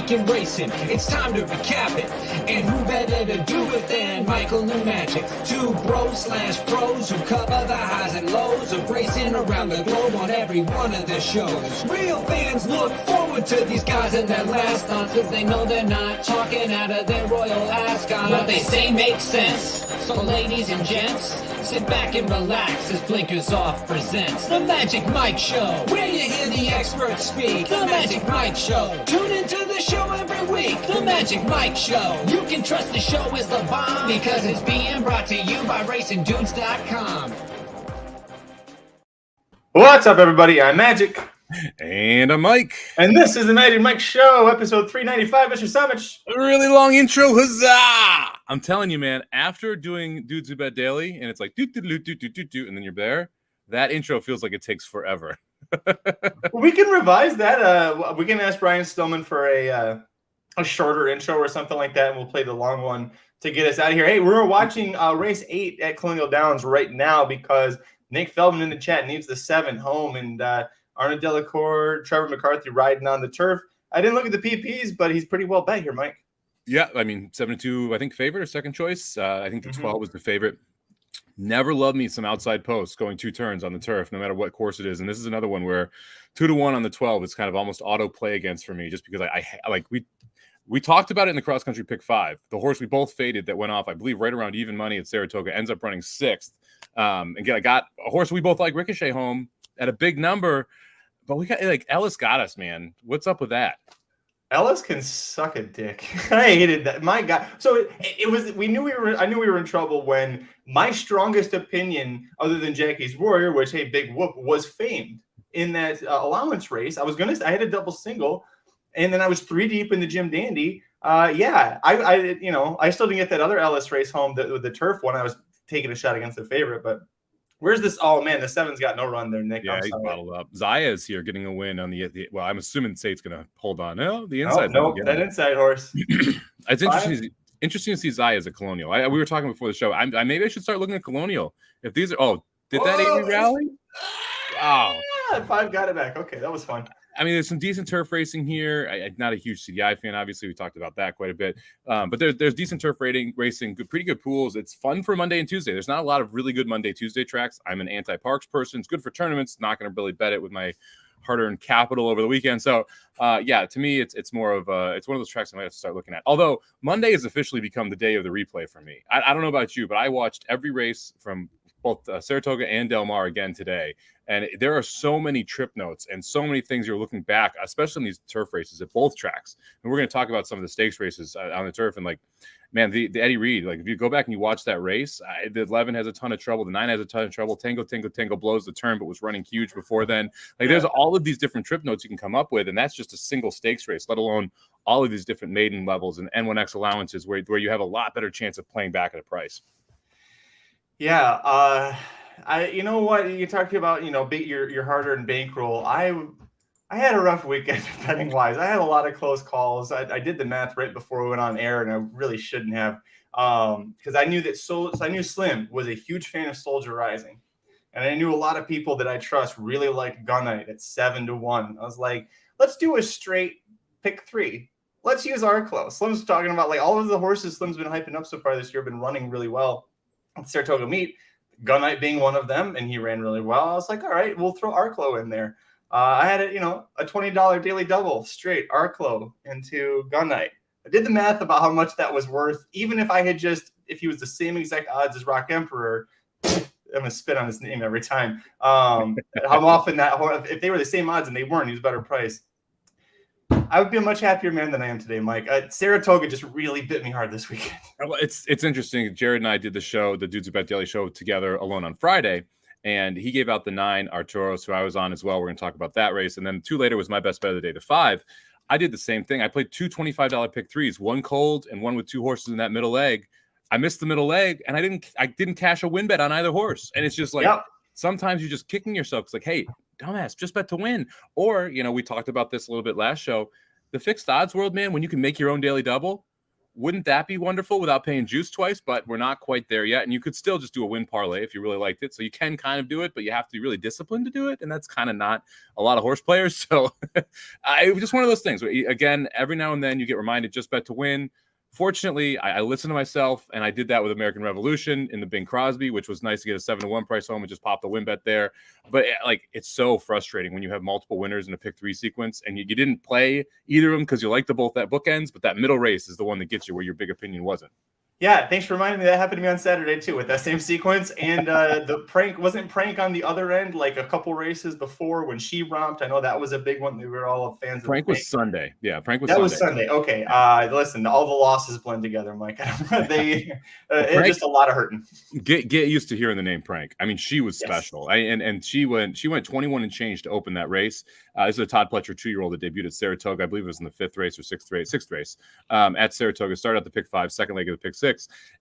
weekend racing. It's time to recap it. And who better to do it than Michael and Magic? Two bros/pros who cover the highs and lows of racing around the globe on every one of the shows. Real fans look forward to these guys and their last thoughts, cause they know they're not talking out of their royal ascot. What they say makes sense. So ladies and gents, sit back and relax as Blinkers Off presents The Magic Mike Show, where you hear the experts speak. The Magic Mike Show. Tune into the show every week. The Magic Mike Show. You can trust the show is the bomb because it's being brought to you by RacingDudes.com. What's up, everybody? I'm Magic. And I'm Mike. And this is the Magic Mike Show, episode 395, Mr. Somich. A really long intro, huzzah! I'm telling you, man, after doing Dudes Who Bet Daily, and it's like, and then you're there, that intro feels like it takes forever. We can revise that. We can ask Brian Stillman for a shorter intro or something like that, and we'll play the long one to get us out of here. Hey, we're watching race 8 at Colonial Downs right now because Nick Feldman in the chat needs the 7 home, and Arnaud Delacour, Trevor McCarthy riding on the turf. I didn't look at the PPs, but he's pretty well bet here, Mike. Yeah, I mean, 7-2, I think, favorite or second choice. I think the 12 was the favorite. Never loved me some outside posts going 2 turns on the turf, no matter what course it is. And this is another one where 2-1 on the 12 is kind of almost auto play against for me, just because I like we talked about it in the cross country pick 5. The horse we both faded that went off, I believe, right around even money at Saratoga, ends up running 6th. Again, I got a horse we both like, Ricochet, home at a big number, but we got like Ellis got us, man. What's up with that? Ellis can suck a dick. I hated that. My God. So it was. I knew we were in trouble when my strongest opinion, other than Jackie's Warrior, which hey, big whoop, was famed in that allowance race. I had a double single, and then I was 3 deep in the Jim Dandy. I still didn't get that other Ellis race home with the turf one. I was taking a shot against the favorite, but. Where's this? Oh, man, the 7's got no run there, Nick. Yeah, he's bottled up. Zaya is here getting a win on the well, I'm assuming State's going to hold on. No, the inside. No, that inside horse. It's interesting to see Zaya as a Colonial. We were talking before the show. Maybe I should start looking at Colonial. If these are did that Avery rally? Wow. 5 got it back. Okay, that was fun. I mean, there's some decent turf racing here. I'm not a huge CDI fan, obviously. We talked about that quite a bit. But there's decent turf racing, pretty good pools. It's fun for Monday and Tuesday. There's not a lot of really good Monday, Tuesday tracks. I'm an anti-parks person. It's good for tournaments. Not going to really bet it with my hard-earned capital over the weekend. So, to me, it's more of it's one of those tracks I might have to start looking at. Although Monday has officially become the day of the replay for me. I don't know about you, but I watched every race from both Saratoga and Del Mar again today. And there are so many trip notes and so many things you're looking back, especially in these turf races at both tracks. And we're going to talk about some of the stakes races on the turf. And, like, man, the Eddie Reed, like, if you go back and you watch that race, the 11 has a ton of trouble. The 9 has a ton of trouble. Tango blows the turn, but was running huge before then. Like, there's all of these different trip notes you can come up with, and that's just a single stakes race, let alone all of these different maiden levels and N1X allowances where you have a lot better chance of playing back at a price. Yeah, you know what you talked about, beat your hard-earned bankroll. I had a rough weekend betting wise. I had a lot of close calls. I did the math right before we went on air, and I really shouldn't have, because I knew I knew Slim was a huge fan of Soldier Rising, and I knew a lot of people that I trust really liked Gunite at 7-1. I was like, let's do a straight pick 3. Let's use Arclo. Slim's talking about like all of the horses Slim's been hyping up so far this year have been running really well at Saratoga meet. Gunite being one of them, and he ran really well. I was like, all right, we'll throw Arclo in there. I had a $20 daily double straight Arclo into Gunite. I did the math about how much that was worth. Even if if he was the same exact odds as Rock Emperor, I'm gonna spit on his name every time. How often if they were the same odds and they weren't, he was better price. I would be a much happier man than I am today, Mike. Saratoga just really bit me hard this weekend. Well, it's interesting. Jared and I did the Dudes Who Bet Daily show together alone on Friday, and he gave out the 9 Arturos, who I was on as well. We're going to talk about that race. And then 2 later was my best bet of the day, the 5. I did the same thing. I played 2 $25 pick 3s, one cold and one with 2 horses in that middle leg. I missed the middle leg, and I didn't cash a win bet on either horse. And it's just like, Sometimes you're just kicking yourself. It's like, hey, dumbass, just bet to win. Or, we talked about this a little bit last show. The fixed odds world, man, when you can make your own daily double, Wouldn't that be wonderful without paying juice twice? But we're not quite there yet. And you could still just do a win parlay if you really liked it. So you can kind of do it, but you have to be really disciplined to do it. And that's kind of not a lot of horse players. So it was just one of those things. Again, every now and then you get reminded, just bet to win. Fortunately, I listened to myself, and I did that with American Revolution in the Bing Crosby, which was nice to get a 7-1 price home and just pop the win bet there. But it's so frustrating when you have multiple winners in a pick 3 sequence, and you didn't play either of them because you like the both that bookends, but that middle race is the one that gets you where your big opinion wasn't. Yeah, thanks for reminding me. That happened to me on Saturday too with that same sequence. And the prank on the other end, like a couple races before when she romped. I know that was a big one. We were all fans of. Prank was Sunday. Yeah, prank was that Sunday. Was Sunday. Okay. Listen, all the losses blend together, Mike. It's just a lot of hurting. Get used to hearing the name Prank. I mean, she was special. Yes. She went 21 and change to open that race. This is a Todd Pletcher 2-year-old that debuted at Saratoga. I believe it was in the 5th race or 6th race at Saratoga. Started out the pick 5, second leg of the pick 6.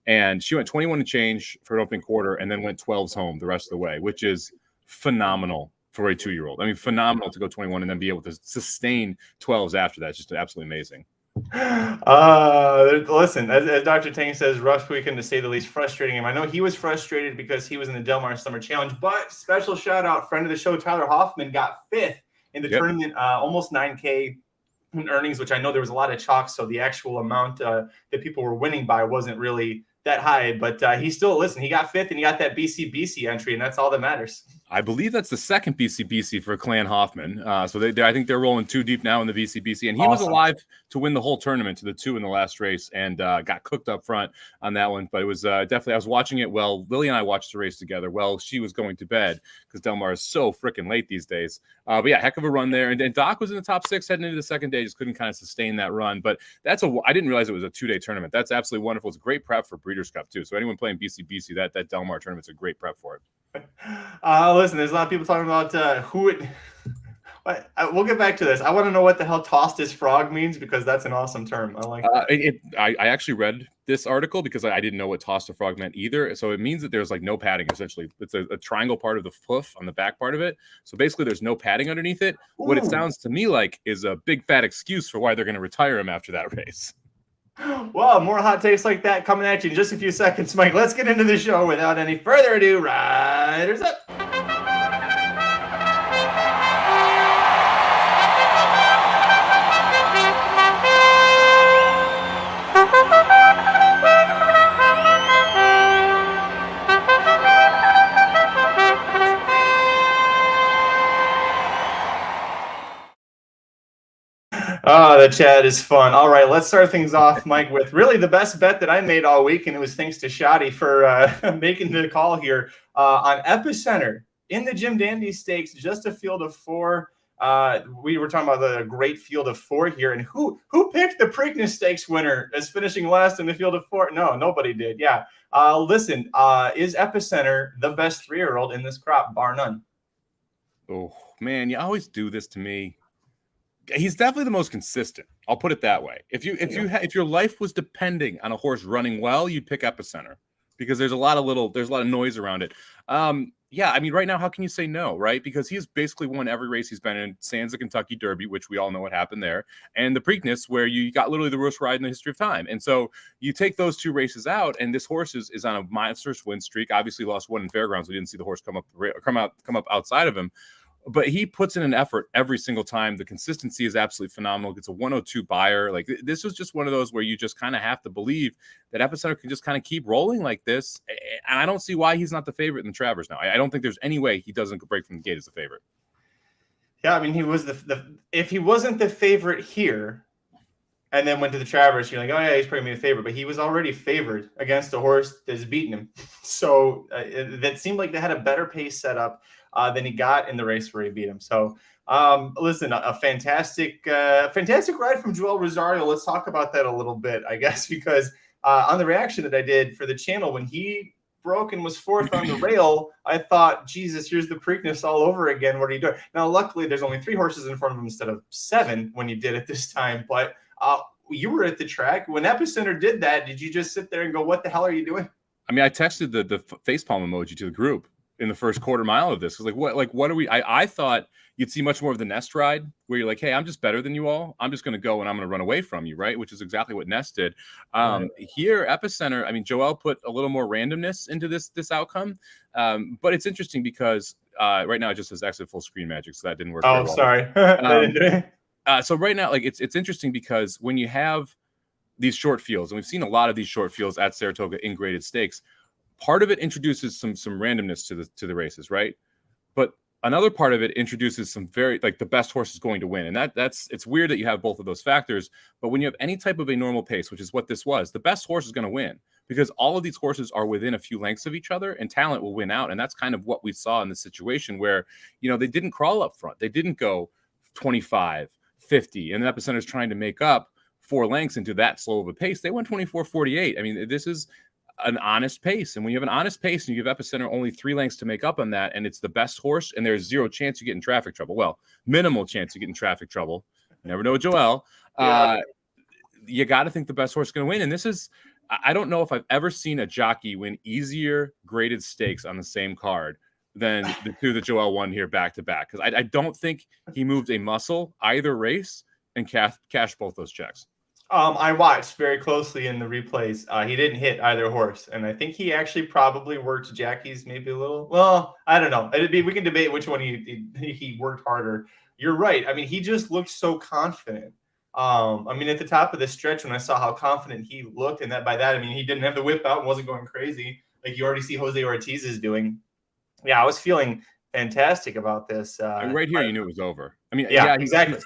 And she went 21 and change for an opening quarter and then went 12s home the rest of the way, which is phenomenal for a 2-year-old. I mean, phenomenal to go 21 and then be able to sustain 12s after that. It's just absolutely amazing. Listen, as Dr. Tang says, rough weekend to say the least, frustrating him. I know he was frustrated because he was in the Del Mar Summer Challenge, but special shout out, friend of the show, Tyler Hoffman got 5th in the tournament, almost $9K in earnings, which I know there was a lot of chalk, so the actual amount that people were winning by wasn't really that high, but he still, he got 5th and he got that BC entry, and that's all that matters. I believe that's the second BC for Clan Hoffman. So I think they're rolling 2 deep now in the BC, and he was alive to win the whole tournament to the 2 in the last race, and got cooked up front on that one. But it was definitely, I was watching it while Lily and I watched the race together while she was going to bed because Del Mar is so freaking late these days. But yeah, heck of a run there. And Doc was in the top 6 heading into the second day, just couldn't kind of sustain that run. But I didn't realize it was a 2-day tournament. That's absolutely wonderful. It's a great prep for Breeders' Cup too. So anyone playing BC, that Del Mar tournament's a great prep for it. Listen, there's a lot of people talking about we'll get back to this. I want to know what the hell tossed his frog means because that's an awesome term. I like that. I actually read this article because I didn't know what tossed a frog meant either. So it means that there's no padding, essentially. It's a triangle part of the hoof on the back part of it. So basically there's no padding underneath it. Ooh. What it sounds to me like is a big fat excuse for why they're going to retire him after that race. Well, more hot takes like that coming at you in just a few seconds, Mike. Let's get into the show without any further ado. Riders up. Oh, the chat is fun. All right, let's start things off, Mike, with really the best bet that I made all week, and it was thanks to Shoddy for making the call here on Epicenter in the Jim Dandy Stakes, just a field of 4. We were talking about the great field of 4 here, and who picked the Preakness Stakes winner as finishing last in the field of 4? No, nobody did. Yeah. Listen, is Epicenter the best 3-year-old in this crop, bar none? Oh, man, you always do this to me. He's definitely the most consistent. I'll put it that way. If your life was depending on a horse running well, you'd pick Epicenter because there's a lot of noise around it. Yeah, I mean, right now, how can you say no, right? Because he's basically won every race he's been in, sans the Kentucky Derby, which we all know what happened there, and the Preakness, where you got literally the worst ride in the history of time. And so you take those 2 races out, and this horse is on a monstrous win streak. Obviously, lost 1 in Fairgrounds. We didn't see the horse come up outside of him. But he puts in an effort every single time. The consistency is absolutely phenomenal. Gets a 102 buyer. Like, this was just one of those where you just kind of have to believe that Epicenter can just kind of keep rolling like this. And I don't see why he's not the favorite in the Travers now. I don't think there's any way he doesn't break from the gate as the favorite. Yeah, I mean, he was if he wasn't the favorite here and then went to the Travers, you're like, oh yeah, he's probably the favorite. But he was already favored against a horse that's beaten him. So that seemed like they had a better pace set up than he got in the race where he beat him. So, listen, a fantastic ride from Joel Rosario. Let's talk about that a little bit, I guess, because on the reaction that I did for the channel when he broke and was 4th on the rail, I thought, Jesus, here's the Preakness all over again. What are you doing? Now, luckily, there's only 3 horses in front of him instead of 7 when you did it this time. But you were at the track. When Epicenter did that, did you just sit there and go, what the hell are you doing? I mean, I texted the facepalm emoji to the group. in the first quarter mile of this. Because what are we? I thought you'd see much more of the Nest ride where you're like, hey, I'm just better than you all. I'm just going to go and I'm going to run away from you, right? Which is exactly what Nest did. Here, Epicenter, I mean, Joel put a little more randomness into this outcome. But it's interesting because right now it just says exit full screen magic, so that didn't work. Oh, sorry. So right now, like it's interesting because when you have these short fields, and we've seen a lot of these short fields at Saratoga in graded stakes, part of it introduces some randomness to the races, right? But another part of it introduces some very, like, the best horse is going to win. And that's it's weird that you have both of those factors. But when you have any type of a normal pace, which is what this was, the best horse is going to win because all of these horses are within a few lengths of each other and talent will win out. And that's kind of what we saw in this situation where, they didn't crawl up front. They didn't go 25, 50, and the Epicenter is trying to make up 4 lengths into that slow of a pace. They went 24-48. I mean, this is an honest pace. And when you have an honest pace and you give Epicenter only 3 lengths to make up on that, and it's the best horse, and there's zero chance you get in traffic trouble. Well, minimal chance you get in traffic trouble. You never know with Joel. You got to think the best horse is going to win. And this is, I don't know if I've ever seen a jockey win easier graded stakes on the same card than the 2 that Joel won here back to back. Because I don't think he moved a muscle either race and cashed both those checks. I watched very closely in the replays. He didn't hit either horse, and I think he actually probably worked Jackie's maybe a little. Well, I don't know. We can debate which one he worked harder. You're right. I mean, he just looked so confident. I mean, at the top of the stretch, when I saw how confident he looked, and that by that I mean he didn't have the whip out and wasn't going crazy like you already see Jose Ortiz is doing. Yeah, I was feeling fantastic about this. And right here, you knew it was over. I mean, yeah, exactly.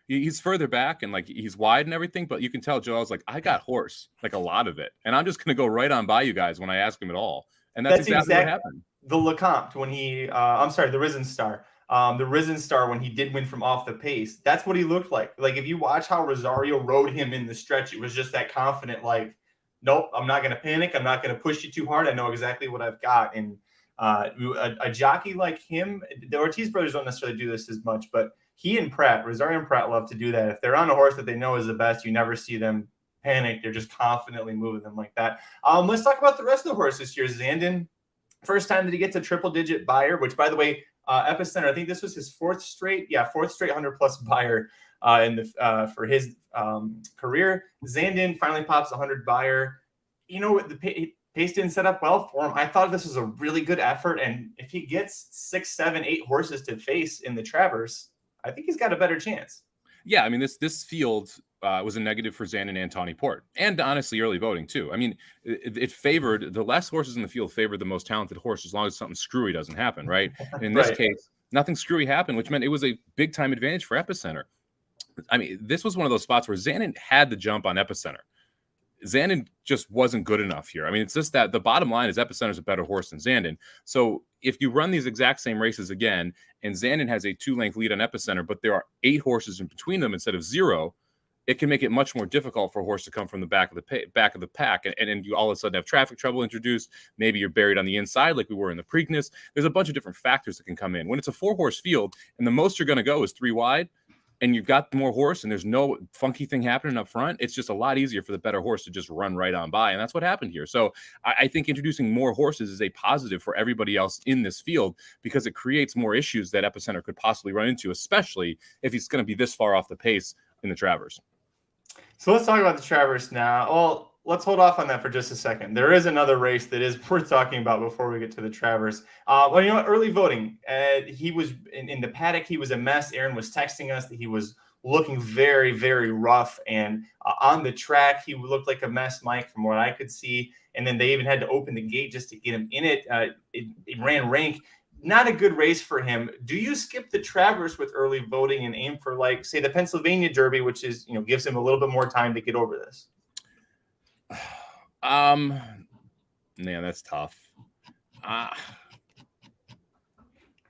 He's further back and like he's wide and everything, but you can tell Joel's like, I got horse, like a lot of it, and I'm just gonna go right on by you guys when I ask him at all. And that's exactly what happened. The Lecomte when he, the Risen Star. The Risen Star when he did win from off the pace. That's what he looked like. Like if you watch how Rosario rode him in the stretch, it was just that confident. Like, nope, I'm not gonna panic. I'm not gonna push you too hard. I know exactly what I've got. And a jockey like him, the Ortiz brothers don't necessarily do this as much, but he and Pratt, Rosario and Pratt, love to do that. If they're on a horse that they know is the best, you never see them panic. They're just confidently moving them like that. Let's talk about the rest of the horse this year. Zandon, first time that he gets a triple-digit buyer, which, by the way, Epicenter, I think this was his fourth straight 100-plus buyer for his career. Zandon finally pops 100 buyer. The pace didn't set up well for him. I thought this was a really good effort, and if he gets 6, 7, 8 horses to face in the Travers, I think he's got a better chance. Yeah, I mean, this field was a negative for Zandon and Tawny Port, and honestly, early voting too. I mean, it favored the less horses in the field favored the most talented horse as long as something screwy doesn't happen, right? In this case, nothing screwy happened, which meant it was a big time advantage for Epicenter. I mean, this was one of those spots where Zandon had the jump on Epicenter. Zandon just wasn't good enough here. I mean, it's just that the bottom line is Epicenter's a better horse than Zandon. So if you run these exact same races again, and Zandon has a 2-length lead on Epicenter, but there are 8 horses in between them instead of 0, it can make it much more difficult for a horse to come from the back of the pack, and you all of a sudden have traffic trouble introduced. Maybe you're buried on the inside like we were in the Preakness. There's a bunch of different factors that can come in. When it's a 4-horse field, and the most you're going to go is 3 wide, and you've got more horse and there's no funky thing happening up front, it's just a lot easier for the better horse to just run right on by. And that's what happened here. So I think introducing more horses is a positive for everybody else in this field because it creates more issues that Epicenter could possibly run into, especially if he's going to be this far off the pace in the Travers. So let's talk about the Travers now. Well, let's hold off on that for just a second. There is another race that is worth talking about before we get to the Travers. Early voting. He was in the paddock. He was a mess. Aaron was texting us that he was looking very, very rough. And on the track, he looked like a mess, Mike, from what I could see. And then they even had to open the gate just to get him in it. It ran rank. Not a good race for him. Do you skip the Travers with early voting and aim for, like, say, the Pennsylvania Derby, which is, gives him a little bit more time to get over this? Man, that's tough.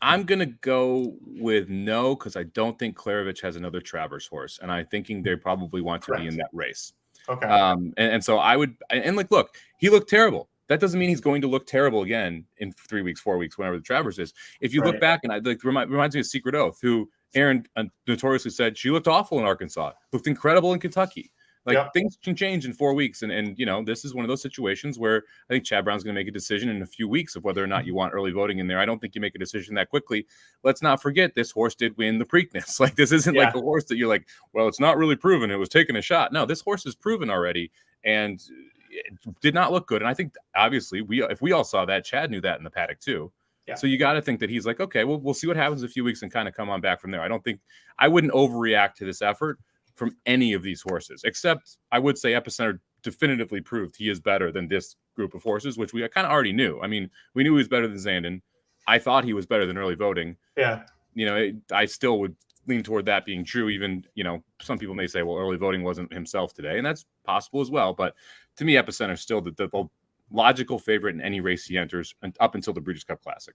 I'm gonna go with no because I don't think Kalleward has another Travers horse, and I'm thinking they probably want to be in that race. Okay. And so I would, and like, look, he looked terrible. That doesn't mean he's going to look terrible again in 3 weeks, 4 weeks, whenever the Travers is. If you look back, and reminds me of Secret Oath, who Aaron notoriously said she looked awful in Arkansas, looked incredible in Kentucky. Like things can change in 4 weeks. And, you know, this is one of those situations where I think Chad Brown's going to make a decision in a few weeks of whether or not you want early voting in there. I don't think you make a decision that quickly. Let's not forget this horse did win the Preakness. Like, this isn't like a horse that you're like, well, it's not really proven. It was taking a shot. No, this horse is proven already. And it did not look good. And I think obviously if we all saw that, Chad knew that in the paddock too. Yeah. So you got to think that he's like, okay, well, we'll see what happens in a few weeks and kind of come on back from there. I wouldn't overreact to this effort from any of these horses, except I would say Epicenter definitively proved he is better than this group of horses, which we kind of already knew. I mean, we knew he was better than Zandon. I thought he was better than early voting. Yeah. You know, I still would lean toward that being true. Even, you know, some people may say, well, early voting wasn't himself today, and that's possible as well. But to me, Epicenter is still the logical favorite in any race he enters up until the Breeders' Cup Classic.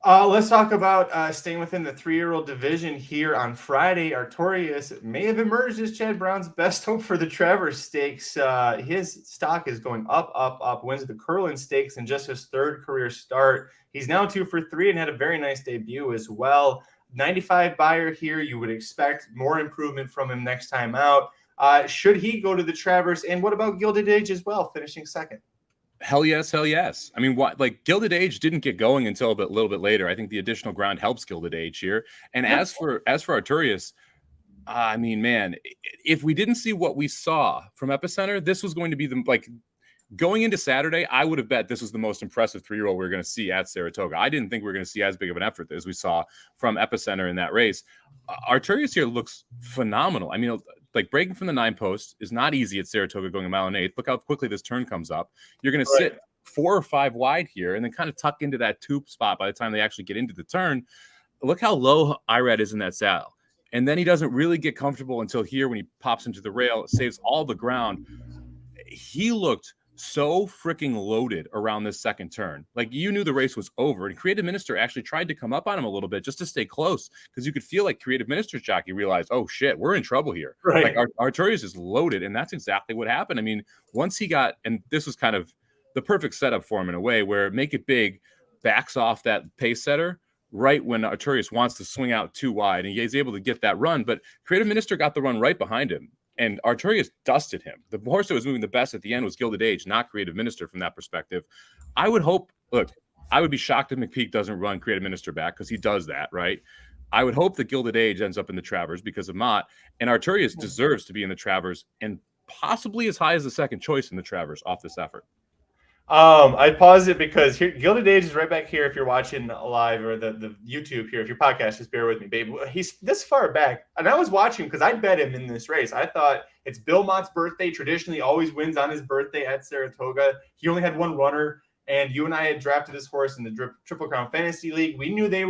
Let's talk about staying within the 3-year-old division here on Friday. Artorias may have emerged as Chad Brown's best hope for the Travers Stakes. His stock is going up, wins the Curlin Stakes in just his 3rd career start. He's now 2 for 3 and had a very nice debut as well. 95 buyer here. You would expect more improvement from him next time out. Should he go to the Travers? And what about Gilded Age as well, finishing 2nd? Hell yes. I mean, Gilded Age didn't get going until a little bit later. I think the additional ground helps Gilded Age here. And as for Artorias, I mean, man, if we didn't see what we saw from Epicenter, this was going to be going into Saturday. I would have bet this was the most impressive 3-year-old we were going to see at Saratoga. I didn't think we were going to see as big of an effort as we saw from Epicenter in that race. Artorias here looks phenomenal. I mean, like, breaking from the 9 post is not easy at Saratoga going a mile and 1/8. Look how quickly this turn comes up. You're going to sit 4 or 5 wide here and then kind of tuck into that 2 spot by the time they actually get into the turn. Look how low Irad is in that saddle. And then he doesn't really get comfortable until here when he pops into the rail. It saves all the ground. He looked so freaking loaded around this 2nd turn. Like, you knew the race was over, and Creative Minister actually tried to come up on him a little bit just to stay close, because you could feel like Creative Minister's jockey realized, oh shit, we're in trouble here. Right. Like, Artorias is loaded, and that's exactly what happened. I mean, once he got, and this was kind of the perfect setup for him in a way, where Make It Big backs off that pace setter right when Artorias wants to swing out too wide, and he's able to get that run, but Creative Minister got the run right behind him. And Artorias dusted him. The horse that was moving the best at the end was Gilded Age, not Creative Minister from that perspective. I would be shocked if McPeak doesn't run Creative Minister back, because he does that, right? I would hope that Gilded Age ends up in the Travers because of Mott, and Artorias deserves to be in the Travers and possibly as high as the 2nd choice in the Travers off this effort. I paused it because here, Gilded Age is right back here. If you're watching live or the YouTube here, if your podcast, just bear with me, babe. He's this far back, and I was watching because I bet him in this race. I thought it's Bill Mott's birthday. Traditionally, always wins on his birthday at Saratoga. He only had 1 runner, and you and I had drafted this horse in the Triple Crown Fantasy League. We knew they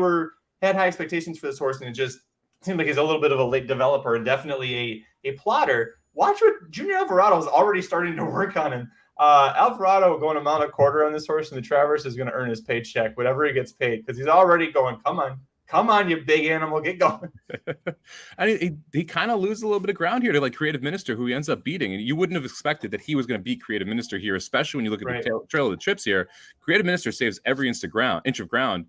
had high expectations for this horse, and it just seemed like he's a little bit of a late developer and definitely a plotter. Watch what Junior Alvarado is already starting to work on him. Alvarado going a mile and a quarter on this horse in the Travers is going to earn his paycheck, whatever he gets paid, because he's already going, come on, you big animal, get going. I mean, he kind of loses a little bit of ground here to like Creative Minister, who he ends up beating. And you wouldn't have expected that he was going to beat Creative Minister here, especially when you look at the trail of the trips here. Creative Minister saves every inch of ground.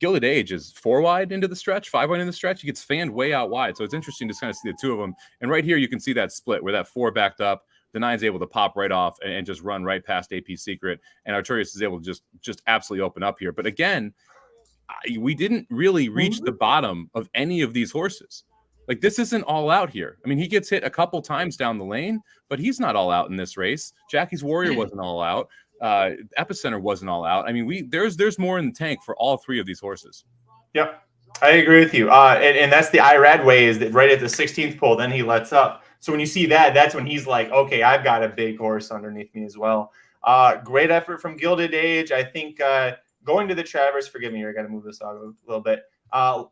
Gilded Age is 4 wide into the stretch, 5 wide into the stretch. He gets fanned way out wide. So it's interesting to kind of see the 2 of them. And right here, you can see that split where that 4 backed up. The 9's able to pop right off and just run right past AP Secret. And Artorias is able to just absolutely open up here. But again, we didn't really reach the bottom of any of these horses. Like, this isn't all out here. I mean, he gets hit a couple times down the lane, but he's not all out in this race. Jackie's Warrior wasn't all out. Epicenter wasn't all out. I mean, there's more in the tank for all 3 of these horses. Yep, I agree with you. And that's the Irad way, is that right at the 16th pole, then he lets up. So when you see that, that's when he's like, okay, I've got a big horse underneath me as well. Great effort from Gilded Age. I think going to the Travers, forgive me, I got to move this out a little bit.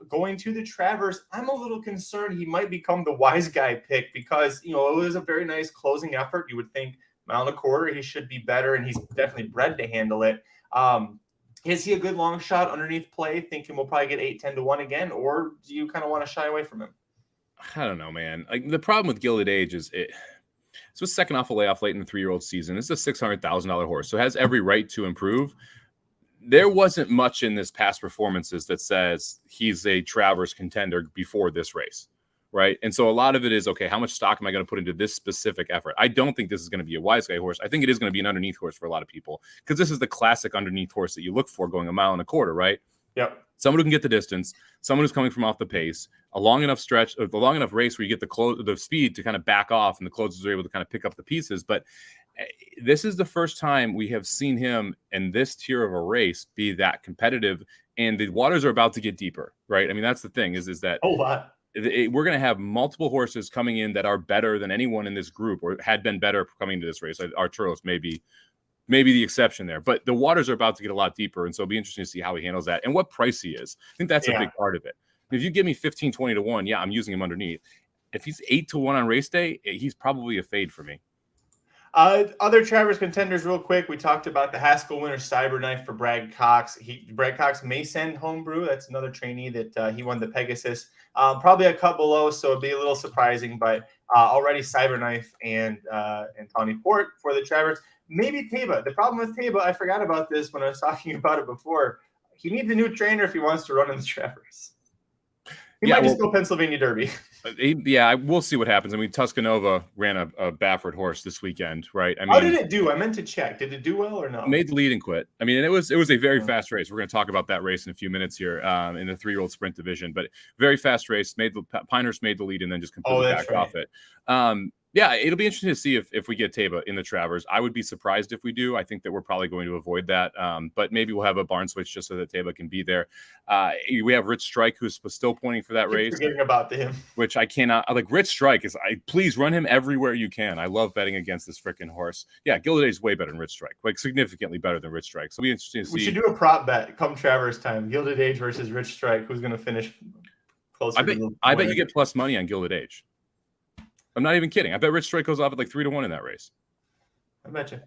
Going to the Travers, I'm a little concerned he might become the wise guy pick, because, you know, it was a very nice closing effort. You would think mile and a quarter, he should be better, and he's definitely bred to handle it. Is he a good long shot underneath play, thinking we'll probably get 8-10 to 1 again, or do you kind of want to shy away from him? I don't know, man. Like, the problem with Gilded Age is it's was second off a layoff late in the 3-year-old season. It's a $600,000 horse, so it has every right to improve. There wasn't much in this past performances that says he's a Travers contender before this race. right? And so a lot of it is, okay, how much stock am I going to put into this specific effort? I don't think this is going to be a wise guy horse. I think it is going to be an underneath horse for a lot of people, because this is the classic underneath horse that you look for going 1.25 miles, right? Yep. Someone who can get the distance, someone who's coming from off the pace, a long enough stretch, a long enough race where you get the speed to kind of back off and the closers are able to kind of pick up the pieces. But this is the first time we have seen him in this tier of a race be that competitive, and the waters are about to get deeper, right? I mean, that's the thing is that we're going to have multiple horses coming in that are better than anyone in this group, or had been better coming into this race. Arturo's maybe the exception there, but the waters are about to get a lot deeper. And so it'll be interesting to see how he handles that and what price he is. I think that's a big part of it. If you give me 15, 20 to 1, yeah, I'm using him underneath. If he's 8 to 1 on race day, he's probably a fade for me. Other Travers contenders real quick. We talked about the Haskell winner Cyberknife for Brad Cox. Brad Cox may send Homebrew. That's another trainee that he won the Pegasus. Probably a cut below, so it'd be a little surprising, but already Cyberknife and Tawny Port for the Travers. Maybe Taba. The problem with Taba, I forgot about this when I was talking about it before. He needs a new trainer if he wants to run in the Travers. He might just go Pennsylvania Derby. We'll see what happens. I mean, Tuscanova ran a Baffert horse this weekend, right? I mean, how did it do? I meant to check. Did it do well or no? Made the lead and quit. I mean, and it was a very fast race. We're going to talk about that race in a few minutes here in the 3-year-old sprint division, but very fast race. Pinehurst made the lead and then just completely backed off it. It'll be interesting to see if we get Taba in the Travers. I would be surprised if we do. I think that we're probably going to avoid that. But maybe we'll have a barn switch just so that Taba can be there. We have Rich Strike, who's still pointing for that race. Forgetting about him. Which I cannot. Rich Strike please run him everywhere you can. I love betting against this freaking horse. Yeah, Gilded Age is way better than Rich Strike. Significantly better than Rich Strike. So it'll be interesting to see. We should do a prop bet come Travers time. Gilded Age versus Rich Strike. Who's going to finish closer? I bet you get plus money on Gilded Age. I'm not even kidding. I bet Rich Strike goes off at 3 to 1 in that race. I bet you.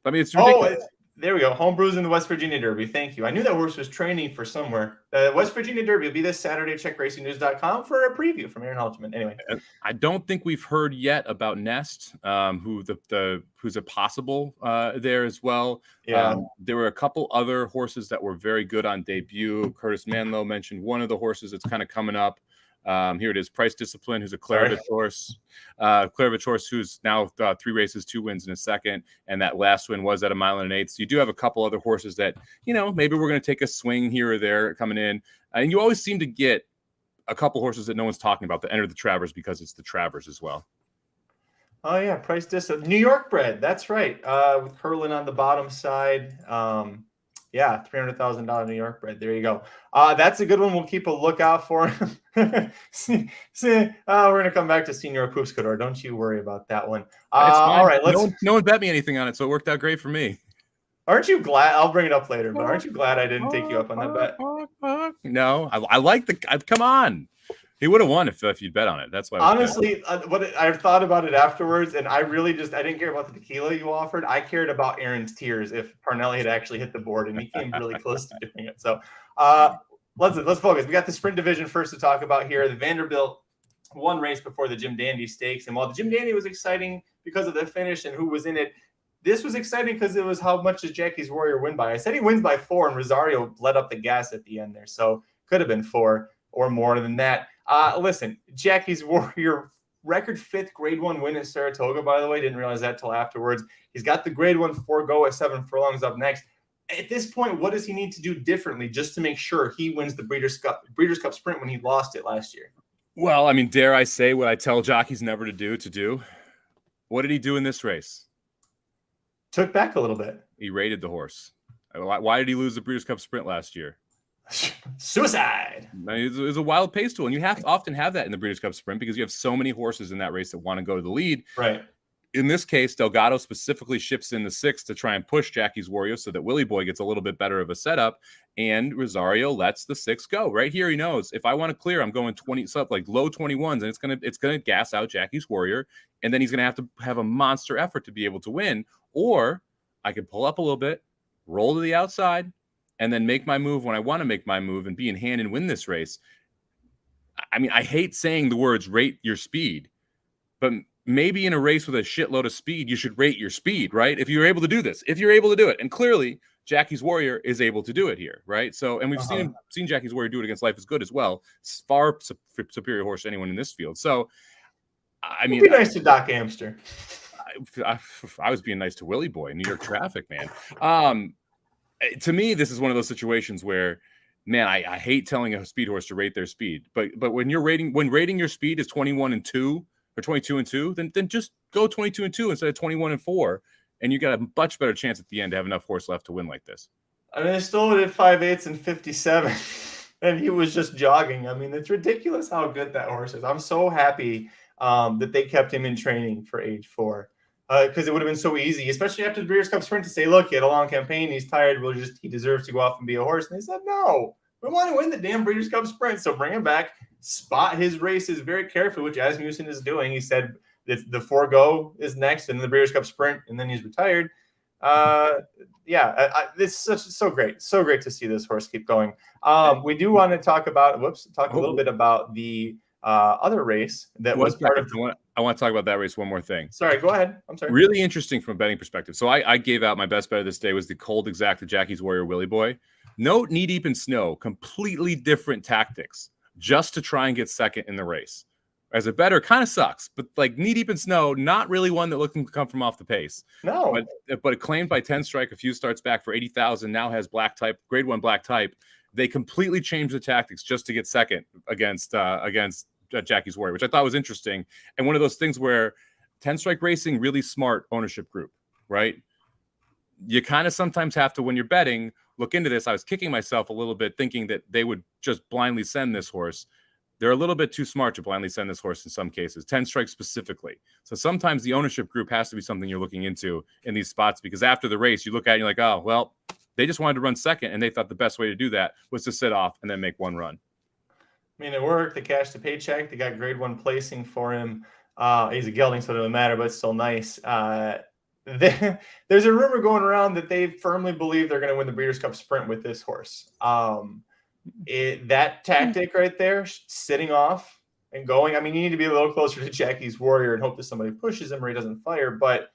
I mean, it's ridiculous. There we go. Homebrews in the West Virginia Derby. Thank you. I knew that horse was training for somewhere. The West Virginia Derby will be this Saturday. Check racingnews.com for a preview from Aaron Halterman. Anyway, I don't think we've heard yet about Nest, who's a possible there as well. Yeah. There were a couple other horses that were very good on debut. Curtis Manlow mentioned one of the horses that's kind of coming up. Here it is, Price Discipline, who's a Kalleward horse. Kalleward horse who's now 3 races, 2 wins in a second, and that last win was at 1 1/8 miles. So you do have a couple other horses that, maybe we're going to take a swing here or there coming in. And you always seem to get a couple horses that no one's talking about that enter the Travers because it's the Travers as well. Oh, yeah, Price Discipline. New York bred, that's right, with Curlin on the bottom side. Yeah, $300,000 New York bred. There you go. That's a good one. We'll keep a lookout for. We're going to come back to Senior Poopskador. Don't you worry about that one. All right, no one bet me anything on it, so it worked out great for me. Aren't you glad? I'll bring it up later, but aren't you glad I didn't take you up on that bet? No, I like come on. He would have won if you'd bet on it. That's why. Honestly, I thought about it afterwards, and I didn't care about the tequila you offered. I cared about Aaron's tears if Parnelli had actually hit the board, and he came really close to doing it. So let's focus. We got the sprint division first to talk about here. The Vanderbilt one race before the Jim Dandy Stakes, and while the Jim Dandy was exciting because of the finish and who was in it, this was exciting because it was how much does Jackie's Warrior win by. I said he wins by 4, and Rosario let up the gas at the end there, so could have been 4 or more than that. Listen, Jackie's Warrior, record 5th grade 1 win at Saratoga, by the way. Didn't realize that till afterwards. He's got the grade 1 4-go at 7 furlongs up next. At this point, what does he need to do differently just to make sure he wins the Breeders' Cup Sprint when he lost it last year? Well, I mean, dare I say what I tell jockeys never to do? What did he do in this race? Took back a little bit. He rated the horse. Why did he lose the Breeders' Cup Sprint last year? Suicide. It was a wild pace tool, and you have to often have that in the Breeders' Cup Sprint because you have so many horses in that race that want to go to the lead. Right. In this case, Delgado specifically ships in the 6 to try and push Jackie's Warrior so that Willie Boy gets a little bit better of a setup, and Rosario lets the 6 go. Right here, he knows if I want to clear, I'm going 20, low 21s, and it's gonna gas out Jackie's Warrior, and then he's gonna have to have a monster effort to be able to win. Or I could pull up a little bit, roll to the outside, and then make my move when I want to make my move and be in hand and win this race. I mean, I hate saying the words rate your speed, but maybe in a race with a shitload of speed, you should rate your speed, right? If you're able to do this, if you're able to do it. And clearly, Jackie's Warrior is able to do it here, right? So, and we've seen Jackie's Warrior do it against Life is Good as well. It's far superior horse to anyone in this field. So, I mean, be nice to Doc Amster. I was being nice to Willie Boy, New York traffic, man. To me, this is one of those situations where, man, I hate telling a speed horse to rate their speed, but when rating your speed is 21-2 or 22-2, then just go 22-2 instead of 21-4, and you got a much better chance at the end to have enough horse left to win like this. I mean, they stole it at 5/8 and 57, and he was just jogging. I mean, it's ridiculous how good that horse is. I'm so happy that they kept him in training for age 4. Because it would have been so easy, especially after the Breeders' Cup Sprint, to say, look, he had a long campaign, he's tired, he deserves to go off and be a horse. And they said, no, we want to win the damn Breeders' Cup Sprint, so bring him back, spot his races very carefully, which Asmussen is doing. He said the 4-go is next, and the Breeders' Cup Sprint, and then he's retired. This is so great to see this horse keep going. We do want to talk about, a little bit about the other race that was part of. I want to talk about that race. One more thing. Sorry, go ahead. I'm sorry. Really interesting from a betting perspective. So I gave out my best bet of this day was the cold exact of Jackie's Warrior Willie Boy. No knee deep in snow, completely different tactics just to try and get second in the race. As a bettor, kind of sucks, but like knee deep in snow, not really one that looking to come from off the pace. No, but claimed by 10 strike a few starts back for 80,000. Now has black type, grade 1 black type. They completely changed the tactics just to get second against Jackie's Warrior, which I thought was interesting. And one of those things where 10 strike racing, really smart ownership group, right? You kind of sometimes have to, when you're betting, look into this. I was kicking myself a little bit thinking that they would just blindly send this horse. They're a little bit too smart to blindly send this horse in some cases, 10 strikes specifically. So sometimes the ownership group has to be something you're looking into in these spots, because after the race, you look at it and you're like, oh, well, they just wanted to run second, and they thought the best way to do that was to sit off and then make one run. I mean, it worked. They cashed the paycheck. They got grade 1 placing for him. He's a gelding, so it doesn't matter, but it's still nice. There's a rumor going around that they firmly believe they're going to win the Breeders' Cup Sprint with this horse. That tactic right there, sitting off and going, I mean, you need to be a little closer to Jackie's Warrior and hope that somebody pushes him or he doesn't fire, but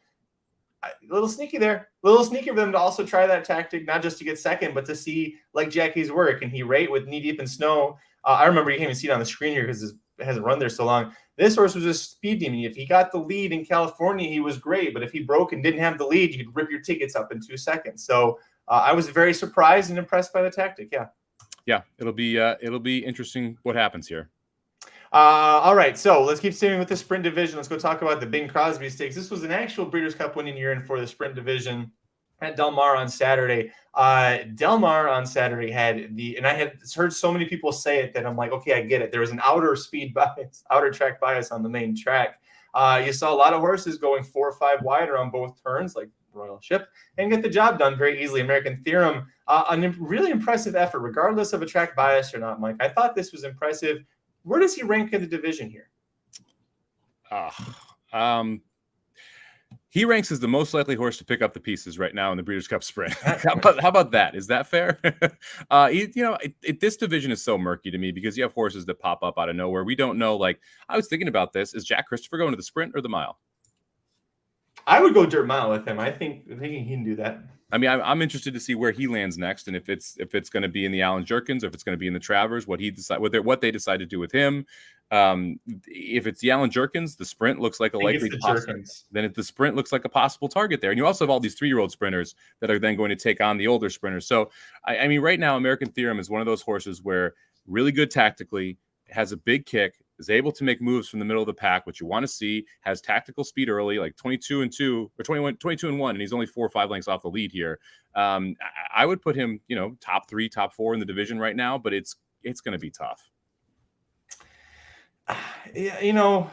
a little sneaky there. A little sneaky for them to also try that tactic, not just to get second, but to see, like Jackie's Warrior, can he rate with knee deep in snow? I remember you can't even see it on the screen here because it hasn't run there so long. This horse was a speed demon. If he got the lead in California, he was great. But if he broke and didn't have the lead, you could rip your tickets up in 2 seconds. So I was very surprised and impressed by the tactic. Yeah, it'll be interesting what happens here. All right, so let's keep staying with the sprint division. Let's go talk about the Bing Crosby Stakes. This was an actual Breeders' Cup winning year for the sprint division at Del Mar on Saturday. Del Mar on Saturday had and I had heard so many people say it that I'm like, okay, I get it. There was an outer track bias on the main track. You saw a lot of horses going 4 or 5 wide around both turns, like Royal Ship, and get the job done very easily. American Theorem, a really impressive effort, regardless of a track bias or not, Mike. I thought this was impressive. Where does he rank in the division here? He ranks as the most likely horse to pick up the pieces right now in the Breeders' Cup Sprint. How about that? Is that fair? This division is so murky to me because you have horses that pop up out of nowhere. We don't know. Like, I was thinking about this. Is Jack Christopher going to the Sprint or the mile? I would go dirt mile with him. I think he can do that. I mean, I'm interested to see where he lands next, and if it's going to be in the Alan Jerkins, or if it's going to be in the Travers, what they decide to do with him. If it's the Alan Jerkins, the Sprint looks like a likely possible. Then if the Sprint looks like a possible target there, and you also have all these 3-year-old sprinters that are then going to take on the older sprinters. So, I mean, right now, American Theorem is one of those horses where really good tactically, has a big kick, is able to make moves from the middle of the pack, which you want to see, has tactical speed early, like 22-2 or 22-1, and he's only 4 or 5 lengths off the lead here. I would put him, top 3, top 4 in the division right now, but it's going to be tough. Yeah,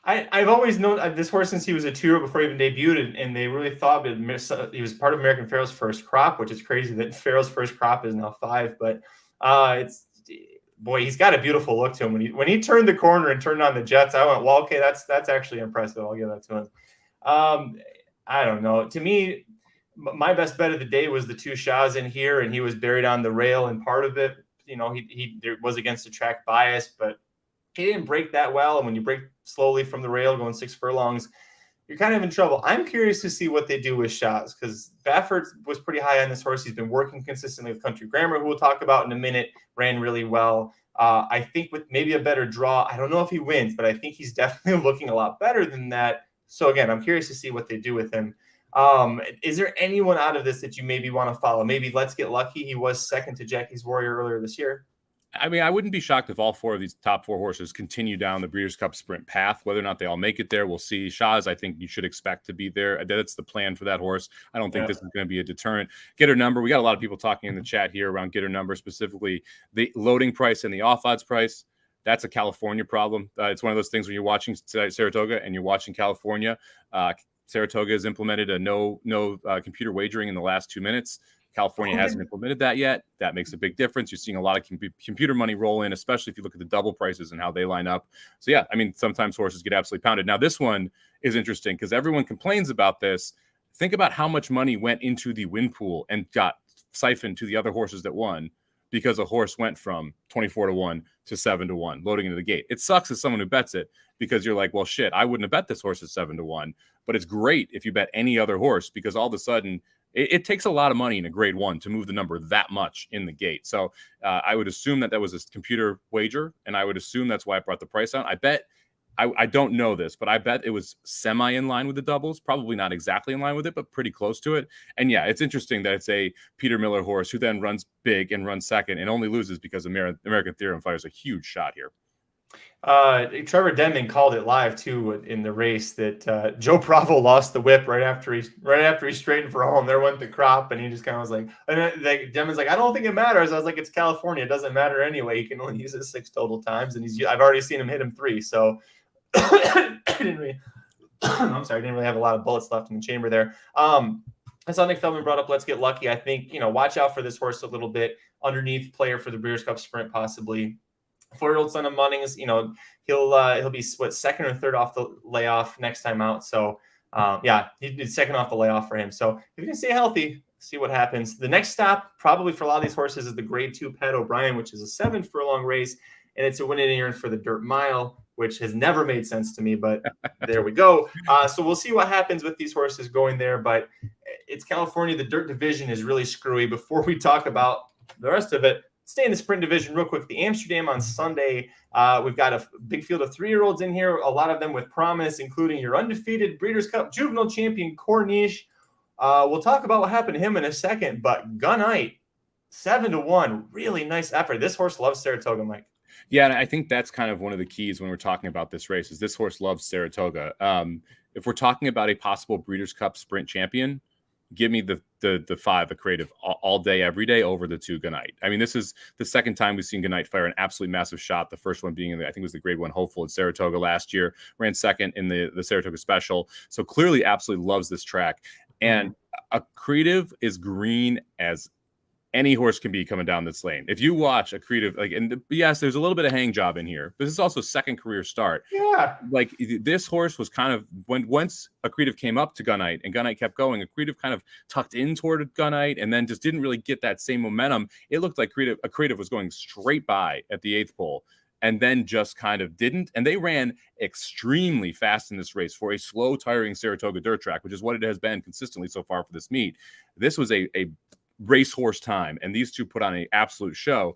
I've always known this horse since he was a 2-year-old before he even debuted, and they really thought he was part of American Pharoah's first crop, which is crazy that Pharoah's first crop is now 5, but he's got a beautiful look to him. When he turned the corner and turned on the jets, I went, well, okay, that's actually impressive. I'll give that to him. I don't know. To me, my best bet of the day was the 2 Shahs in here, and he was buried on the rail, and part of it, he was against the track bias, but he didn't break that well. And when you break slowly from the rail going 6 furlongs, you're kind of in trouble. I'm curious to see what they do with Shaz, because Baffert was pretty high on this horse. He's been working consistently with Country Grammar, who we'll talk about in a minute, ran really well. I think with maybe a better draw, I don't know if he wins, but I think he's definitely looking a lot better than that. So again, I'm curious to see what they do with him. Is there anyone out of this that you maybe want to follow? Maybe Let's Get Lucky. He was second to Jackie's Warrior earlier this year. I mean, I wouldn't be shocked if all four of these top four horses continue down the Breeders' Cup Sprint path. Whether or not they all make it there, we'll see. Shaz, I think you should expect to be there. That's the plan for that horse. I don't think this is going to be a deterrent. Get her number. We got a lot of people talking in the chat here around get her number, specifically the loading price and the off odds price. That's a California problem. It's one of those things when you're watching Saratoga and you're watching California. Saratoga has implemented a no computer wagering in the last 2 minutes. California hasn't implemented that yet. That makes a big difference. You're seeing a lot of computer money roll in, especially if you look at the double prices and how they line up. So, yeah, I mean, sometimes horses get absolutely pounded. Now, this one is interesting because everyone complains about this. Think about how much money went into the win pool and got siphoned to the other horses that won because a horse went from 24-1 to 7-1 loading into the gate. It sucks as someone who bets it because you're like, well, shit, I wouldn't have bet this horse at 7-1. But it's great if you bet any other horse because all of a sudden – it takes a lot of money in a grade one to move the number that much in the gate. So I would assume that was a computer wager, and I would assume that's why I brought the price down. I bet, I don't know this, but I bet it was semi in line with the doubles, probably not exactly in line with it, but pretty close to it. And yeah, it's interesting that it's a Peter Miller horse who then runs big and runs second and only loses because American Theorem fires a huge shot here. Trevor Denman called it live too in the race that Joe Bravo lost the whip right after he straightened for home. There went the crop, and he just kind of was like, and Denman's like, I don't think it matters. I was like, it's California, it doesn't matter anyway. He can only use it 6 total times, and I've already seen him hit him 3. So I'm sorry, I didn't really have a lot of bullets left in the chamber there. I saw Nick Feldman brought up Let's Get Lucky. I think watch out for this horse a little bit underneath player for the Breeders' Cup Sprint possibly. 4-year-old son of Munnings, he'll be second or third off the layoff next time out. So he's second off the layoff for him. So if you can stay healthy, see what happens. The next stop probably for a lot of these horses is the grade 2 Pat O'Brien, which is a 7 furlong race, and it's a win and earn for the Dirt Mile, which has never made sense to me, but there we go. So we'll see what happens with these horses going there, but it's California. The Dirt division is really screwy. Before we talk about the rest of it, stay in the sprint division real quick. The Amsterdam on Sunday. We've got a big field of 3-year-olds in here, a lot of them with promise, including your undefeated Breeders' Cup juvenile champion, Corniche. We'll talk about what happened to him in a second, but Gunite, 7-1, really nice effort. This horse loves Saratoga, Mike. Yeah, and I think that's kind of one of the keys when we're talking about this race is this horse loves Saratoga. If we're talking about a possible Breeders' Cup Sprint champion, give me the 5, a creative all day, every day over the 2 Gunite. I mean, this is the second time we've seen Gunite fire an absolutely massive shot. The first one being I think it was the grade 1 hopeful at Saratoga last year, ran second in the Saratoga Special. So clearly absolutely loves this track. And a creative is green as any horse can be coming down this lane. If you watch a creative, yes, there's a little bit of hang job in here, but this is also second career start. Yeah. Like this horse was kind of once a creative came up to Gunite and Gunite kept going, a creative kind of tucked in toward Gunite and then just didn't really get that same momentum. It looked like a creative was going straight by at the 8th pole and then just kind of didn't. And they ran extremely fast in this race for a slow, tiring Saratoga dirt track, which is what it has been consistently so far for this meet. This was a racehorse time, and these two put on an absolute show.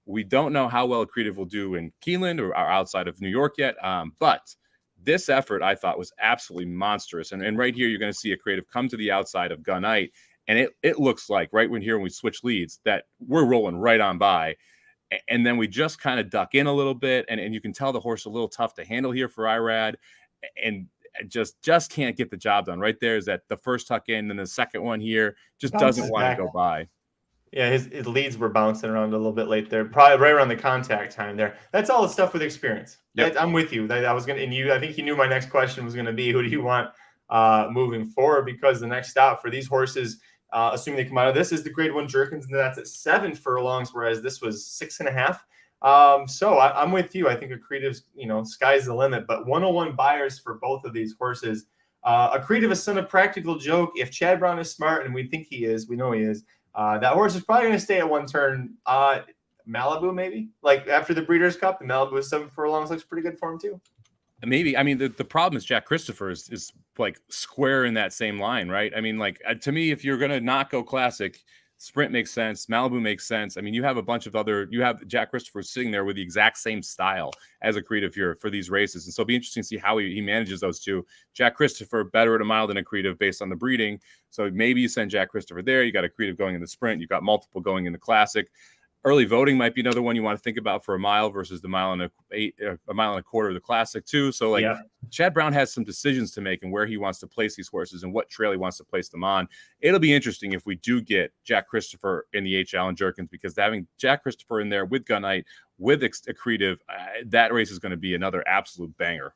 We don't know how well a creative will do in Keeneland or outside of New York yet, but this effort I thought was absolutely monstrous. And right here, you're going to see a creative come to the outside of Gunite, and it looks like right when we switch leads that we're rolling right on by, and then we just kind of duck in a little bit, and you can tell the horse a little tough to handle here for Irad, and just can't get the job done. Right there is that the first tuck in, and the second one here just doesn't want to go by. Yeah, his leads were bouncing around a little bit late there, probably right around the contact time there. That's all the stuff with experience. Yep. I'm with you. I think you knew my next question was going to be, who do you want moving forward? Because the next stop for these horses, assuming they come out of this, is the grade 1 Jerkins, and that's at 7 furlongs, whereas this was 6.5. So I'm with you. I think Accretive's, sky's the limit, but 101 buyers for both of these horses. Accretive is son of Practical Joke. If Chad Brown is smart, and we think he is, we know he is, that horse is probably going to stay at 1 turn. Malibu, maybe? Like after the Breeders' Cup, the Malibu 7 furlongs looks pretty good for him too. Maybe. I mean, the problem is Jack Christopher is like square in that same line, right? I mean, like to me, if you're going to not go classic, Sprint makes sense. Malibu makes sense. I mean, you have a bunch of you have Jack Christopher sitting there with the exact same style as Accretive here for these races. And so it'll be interesting to see how he manages those two. Jack Christopher better at a mile than Accretive based on the breeding. So maybe you send Jack Christopher there. You got Accretive going in the Sprint. You've got multiple going in the classic. Early voting might be another one you want to think about for a mile versus the mile and a quarter of the classic too. So like Chad Brown has some decisions to make and where he wants to place these horses and what trail he wants to place them on. It'll be interesting if we do get Jack Christopher in the H. Allen Jerkins, because having Jack Christopher in there with Gunite, with Accretive, that race is going to be another absolute banger.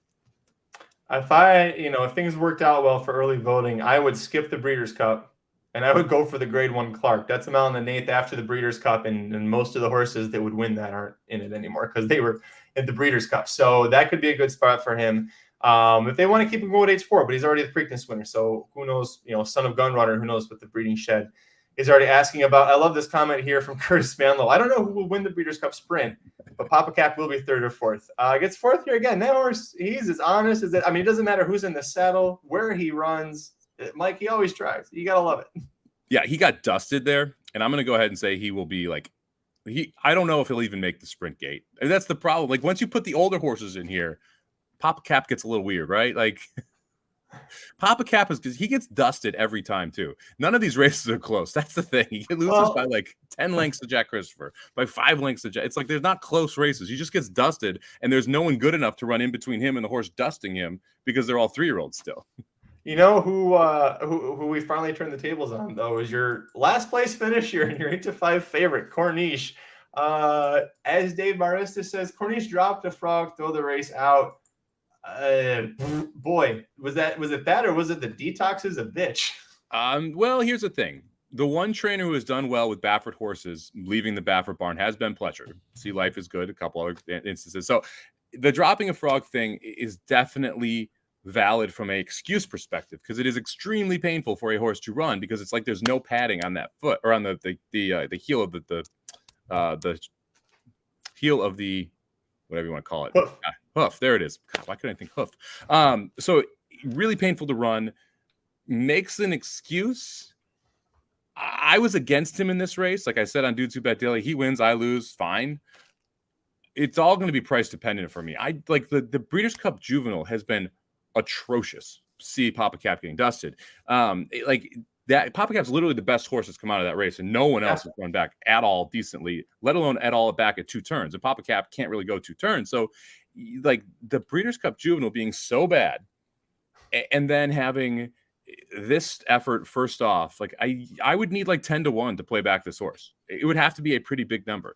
If things worked out well for early voting, I would skip the Breeders' Cup. And I would go for the grade 1 Clark. That's a mile and an eighth after the Breeders' Cup, and most of the horses that would win that aren't in it anymore because they were in the Breeders' Cup. So that could be a good spot for him. If they want to keep him going at age 4, but he's already the Preakness winner. So who knows, son of Gunrunner, who knows what the breeding shed is already asking about. I love this comment here from Curtis Manlow. I don't know who will win the Breeders' Cup Sprint, but Papa Cap will be 3rd or 4th. Gets 4th here again. That horse, he's as honest as that. I mean, it doesn't matter who's in the saddle, where he runs. Mike, he always tries. You got to love it. Yeah, he got dusted there, and I'm going to go ahead and say he will be like I don't know if he'll even make the Sprint gate. And that's the problem. Like once you put the older horses in here, Papa Cap gets a little weird, right? Like Papa Cap is because he gets dusted every time too. None of these races are close. That's the thing. He loses by like 10 lengths to Jack Christopher, by 5 lengths to Jack. It's like there's not close races. He just gets dusted, and there's no one good enough to run in between him and the horse dusting him because they're all 3-year-olds still. You know who we finally turned the tables on, though, is your last place finisher and your 8-5 favorite, Corniche. As Dave Marista says, Corniche dropped a frog, throw the race out. Boy, was it that or was it the detox is a bitch? Well, here's the thing. The one trainer who has done well with Baffert horses leaving the Baffert barn has been Pletcher. See Life is Good, a couple other instances. So the dropping a frog thing is definitely valid from an excuse perspective, because it is extremely painful for a horse to run because it's like there's no padding on that foot or on the heel of the heel of the whatever you want to call it. Hoof. There it is. God, why couldn't I think hoofed? So really painful to run. Makes an excuse. I was against him in this race. Like I said on Dudes Who Bet Daily, he wins, I lose, fine. It's all going to be price dependent for me. I like the Breeders' Cup Juvenile has been atrocious. See Papa Cap getting dusted. Like that, Papa Cap's literally the best horse that's come out of that race, and no one else has run back at all decently, let alone at all back at 2 turns. And Papa Cap can't really go 2 turns. So, like the Breeders' Cup Juvenile being so bad, and then having this effort first off, like I would need like 10-1 to play back this horse. It would have to be a pretty big number.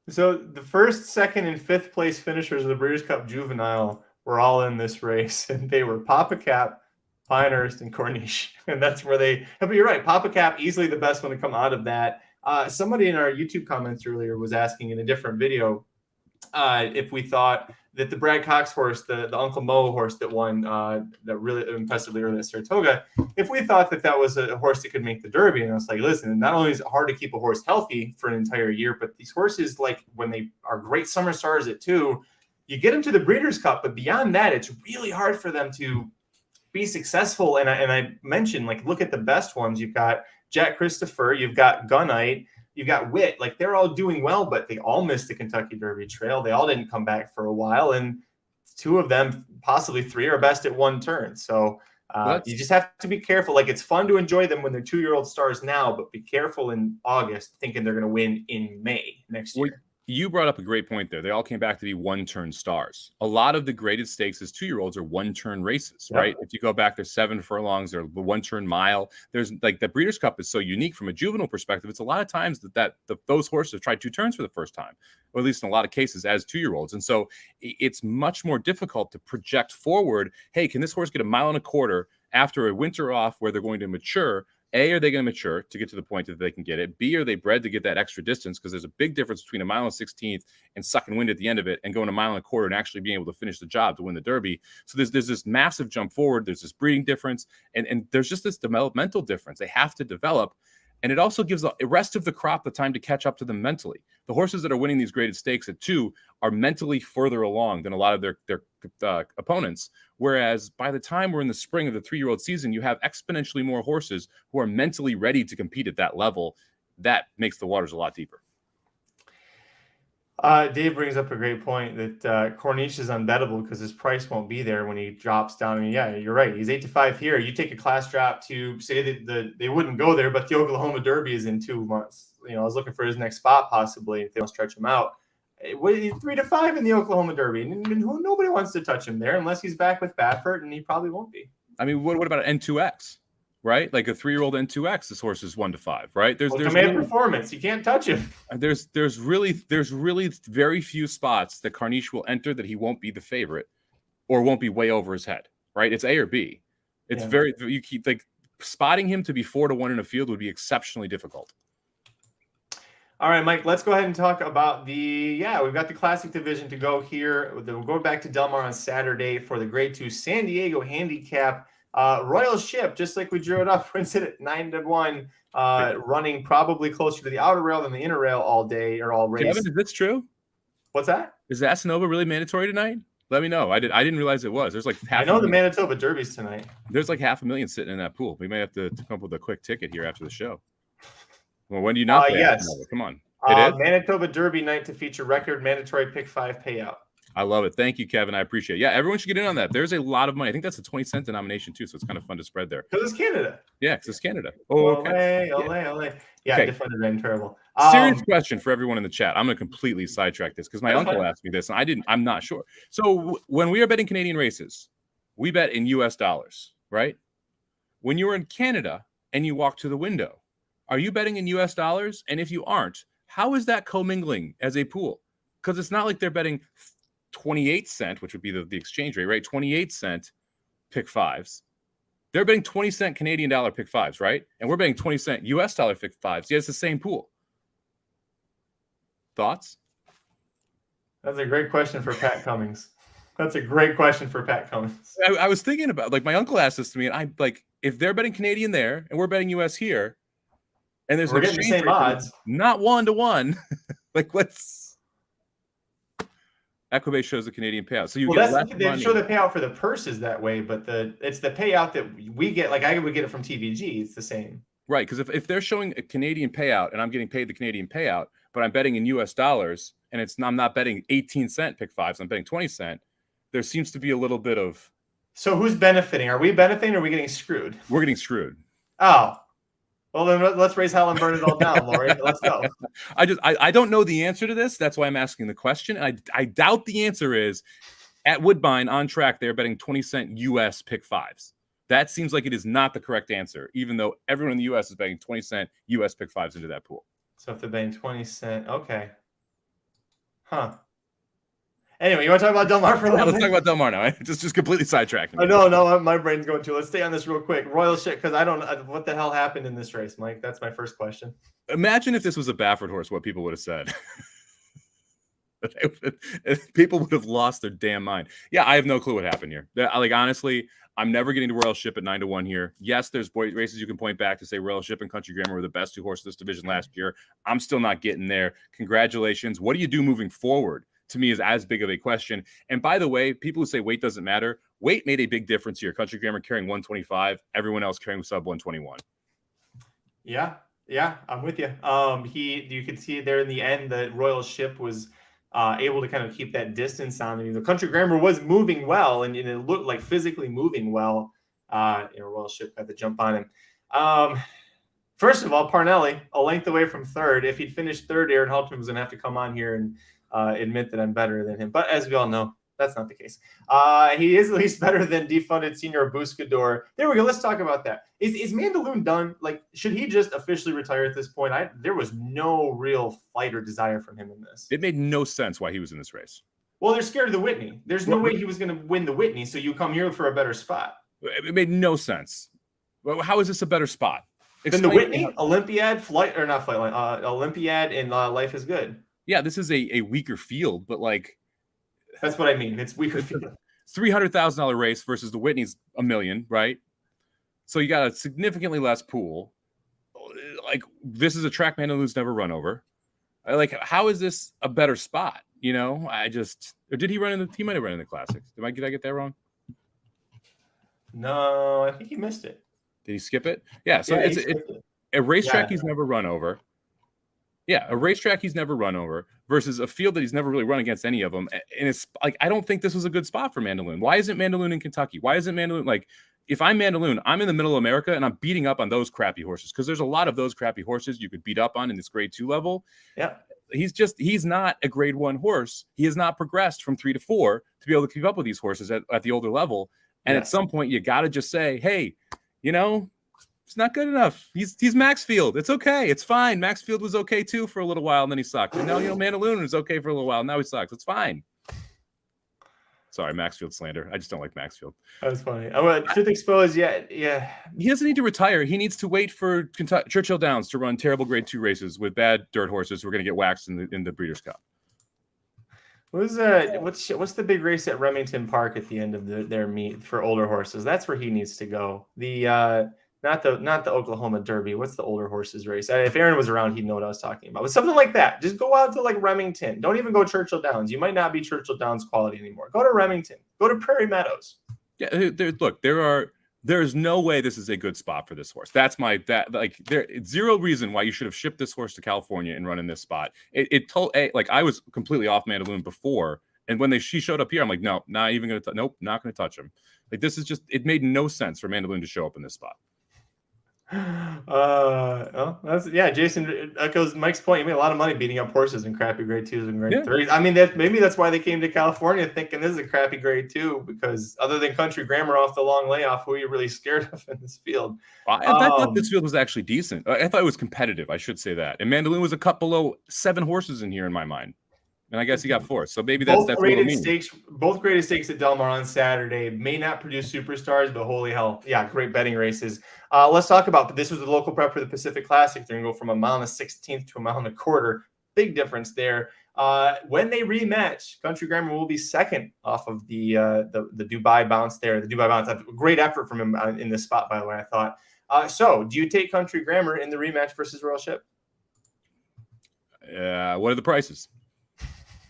So the 1st, 2nd, and 5th place finishers of the Breeders' Cup Juvenile were all in this race, and they were Papa Cap, Pinehurst, and Corniche. And that's where but you're right, Papa Cap easily the best one to come out of that. Somebody in our YouTube comments earlier was asking in a different video if we thought that the Brad Cox horse, the Uncle Mo horse that won that really impressively early at Saratoga, if we thought that was a horse that could make the Derby. And I was like, listen, not only is it hard to keep a horse healthy for an entire year, but these horses, like when they are great summer stars at 2, you get them to the Breeders' Cup, but beyond that, it's really hard for them to be successful. And I mentioned, like, look at the best ones. You've got Jack Christopher, you've got Gunite, you've got Witt. Like, they're all doing well, but they all missed the Kentucky Derby trail. They all didn't come back for a while, and 2 of them, possibly 3, are best at 1 turn. So you just have to be careful. Like, it's fun to enjoy them when they're 2-year-old stars now, but be careful in August thinking they're going to win in May next year. You brought up a great point there. They all came back to be 1-turn stars. A lot of the graded stakes as 2-year-olds are 1-turn races, right? If you go back, there's 7 furlongs, they're the 1-turn mile. There's like the Breeders' Cup is so unique from a juvenile perspective. It's a lot of times those horses have tried 2 turns for the first time, or at least in a lot of cases as 2-year-olds. And so it's much more difficult to project forward. Hey, can this horse get a 1.25 miles after a winter off where they're going to mature? A, are they going to mature to get to the point that they can get it? B, are they bred to get that extra distance? Because there's a big difference between 1 16 and sucking wind at the end of it and going 1.25 miles and actually being able to finish the job to win the Derby. So there's this massive jump forward. There's this breeding difference, and there's just this developmental difference. They have to develop. And it also gives the rest of the crop the time to catch up to them mentally. The horses that are winning these graded stakes at 2 are mentally further along than a lot of their opponents. Whereas by the time we're in the spring of the 3-year-old season, you have exponentially more horses who are mentally ready to compete at that level. That makes the waters a lot deeper. Dave brings up a great point that Corniche is unbettable because his price won't be there when he drops down. I mean, yeah, you're right. He's 8-5 here. You take a class drop to say that they wouldn't go there, but the Oklahoma Derby is in 2 months. I was looking for his next spot possibly if they don't stretch him out. 3-5 in the Oklahoma Derby, and nobody wants to touch him there unless he's back with Baffert, and he probably won't be. I mean, what about an N2X? Right, like a 3-year-old N2X, this horse is 1-5. Right, there's command performance. You can't touch him. There's really very few spots that Corniche will enter that he won't be the favorite, or won't be way over his head. Right, it's A or B. It's you keep like spotting him to be 4-1 in a field would be exceptionally difficult. All right, Mike, let's go ahead and talk about we've got the Classic division to go here. We'll go back to Del Mar on Saturday for the Grade 2 San Diego Handicap. Royal Ship, just like we drew it up, wins it at 9-1, running probably closer to the outer rail than the inner rail all day or all race. Kevin, is this true? What's that? Is the Asanova really mandatory tonight? Let me know. I didn't realize it was. There's like I know the Manitoba Derby's tonight. There's like 500,000 sitting in that pool. We may have to come up with a quick ticket here after the show. Well, when do you not? Yes. Come on. It is Manitoba Derby night to feature record mandatory pick 5 payout. I love it. Thank you, Kevin. I appreciate it. Yeah, everyone should get in on that. There's a lot of money. I think that's a 20-cent denomination too, so it's kind of fun to spread there. Because it's Canada. Yeah, because it's Canada. Oh, okay. Ole. Yeah, okay. Defended and terrible. Serious question for everyone in the chat. I'm going to completely sidetrack this because my uncle asked me this, and I'm not sure. So when we are betting Canadian races, we bet in U.S. dollars, right? When you're in Canada and you walk to the window, are you betting in U.S. dollars? And if you aren't, how is that commingling as a pool? Because it's not like they're betting 28-cent, which would be the exchange rate, right? 28-cent pick 5s. They're betting 20-cent Canadian dollar pick 5s, right? And we're betting 20-cent US dollar pick 5s. Yeah, it's the same pool. Thoughts? That's a great question for Pat Cummings. That's a great question for Pat Cummings. I was thinking about, like, my uncle asked this to me, and I'm like, if they're betting Canadian there and we're betting US here, and there's we're getting the same odds, not 1-1, like, let's. Equibase shows the Canadian payout, so you get less they money. Show the payout for the purses that way, but it's the payout that we get. Like I would get it from TVG. It's the same, right? Because if they're showing a Canadian payout and I'm getting paid the Canadian payout, but I'm betting in U.S. dollars, and I'm not betting 18-cent pick 5s, I'm betting 20-cent. There seems to be a little bit of. So who's benefiting? Are we benefiting or are we getting screwed? We're getting screwed. Oh. Well, then let's raise hell and burn it all down, Lori. Let's go. I don't know the answer to this. That's why I'm asking the question. I doubt the answer is at Woodbine on track. They're betting 20-cent U.S. pick 5s. That seems like it is not the correct answer, even though everyone in the U.S. is betting 20-cent U.S. pick 5s into that pool. So if they're betting 20-cent, okay. Huh. Anyway, you want to talk about Del Mar for a little bit? Let's talk about Del Mar now. Just completely sidetracked. No, my brain's going too. Let's stay on this real quick. Royal Ship, because I don't know what the hell happened in this race, Mike. That's my first question. Imagine if this was a Baffert horse, what people would have said. People would have lost their damn mind. Yeah, I have no clue what happened here. Like, honestly, I'm never getting to Royal Ship at 9-1 here. Yes, there's races you can point back to say Royal Ship and Country Grammar were the best 2 horses in this division last year. I'm still not getting there. Congratulations. What do you do moving forward? To me, is as big of a question. And by the way, people who say weight doesn't matter, weight made a big difference here. Country Grammar carrying 125, everyone else carrying sub 121. Yeah, I'm with you. You could see there in the end that Royal Ship was able to kind of keep that distance on him. The Country Grammar was moving well, and it looked like physically moving well. Royal Ship got the jump on him. First of all, Parnelli, a length away from third. If he'd finished third, Aaron Halterman was going to have to come on here and admit that I'm better than him. But as we all know, that's not the case. He is at least better than defunded Senior Buscador. There we go. Let's talk about that. Is Mandaloon done? Like, should he just officially retire at this point? There was no real fight or desire from him in this. It made no sense why he was in this race. Well, they're scared of the Whitney. There's no way he was going to win the Whitney, so you come here for a better spot. It made no sense. Well, how is this a better spot? Than the Whitney, Olympiad, Olympiad, and Life is Good. Yeah, this is a weaker field, but like that's what I mean. It's weaker field. $300,000 race versus the Whitney's $1 million, right? So you got a significantly less pool. like this is a track Mandaloun's never run over. Like, how is this a better spot? You know, or did he run he might have run in the Classics. Did I get that wrong? No, I think he missed it. Did he skip it? Yeah. So it's a racetrack he's never run over. Yeah, a racetrack he's never run over versus a field that he's never really run against any of them. And it's like, I don't think this was a good spot for Mandaloun. Why isn't Mandaloun in Kentucky? Why isn't Mandaloun like, if I'm Mandaloun, I'm in the middle of America and I'm beating up on those crappy horses because there's a lot of those crappy horses you could beat up on in this grade 2 level. Yeah. He's not a grade 1 horse. He has not progressed from 3 to 4 to be able to keep up with these horses at the older level. And at some point you got to just say, hey, you know, it's not good enough. He's Maxfield. It's okay. It's fine. Maxfield was okay too for a little while, and then he sucked. And now, you know, Mandaloun was okay for a little while. And now he sucks. It's fine. Sorry, Maxfield slander. I just don't like Maxfield. That was funny. Truth exposed. Yeah. He doesn't need to retire. He needs to wait for Churchill Downs to run terrible grade 2 races with bad dirt horses who are going to get waxed in the Breeders' Cup. What's the big race at Remington Park at the end of their meet for older horses? That's where he needs to go. The not the Oklahoma Derby. What's the older horses race? If Aaron was around, he'd know what I was talking about. But something like that. Just go out to like Remington. Don't even go Churchill Downs. You might not be Churchill Downs quality anymore. Go to Remington. Go to Prairie Meadows. Yeah, there's no way this is a good spot for this horse. There's zero reason why you should have shipped this horse to California and run in this spot. I was completely off Mandaloun before, and when she showed up here, I'm like, no, not even gonna not gonna touch him. Like, this is just, it made no sense for Mandaloun to show up in this spot. Jason echoes Mike's point. You made a lot of money beating up horses in crappy grade 2s and grade 3s. I mean, maybe that's why they came to California thinking this is a crappy grade 2, because other than Country Grammar off the long layoff, who are you really scared of in this field? I thought this field was actually decent. I thought it was competitive, I should say that. And Mandaloun was a cut below 7 horses in here in my mind. And I guess he got 4. So maybe that's graded stakes. Both graded stakes at Del Mar on Saturday may not produce superstars, but holy hell, yeah, great betting races. Let's talk about this. Was the local prep for the Pacific Classic. They're gonna go from 1.16 to 1.25 miles. Big difference there. When they rematch, Country Grammar will be second off of the Dubai bounce there. The Dubai bounce, great effort from him in this spot, by the way. I thought. So, do you take Country Grammar in the rematch versus Royal Ship? What are the prices?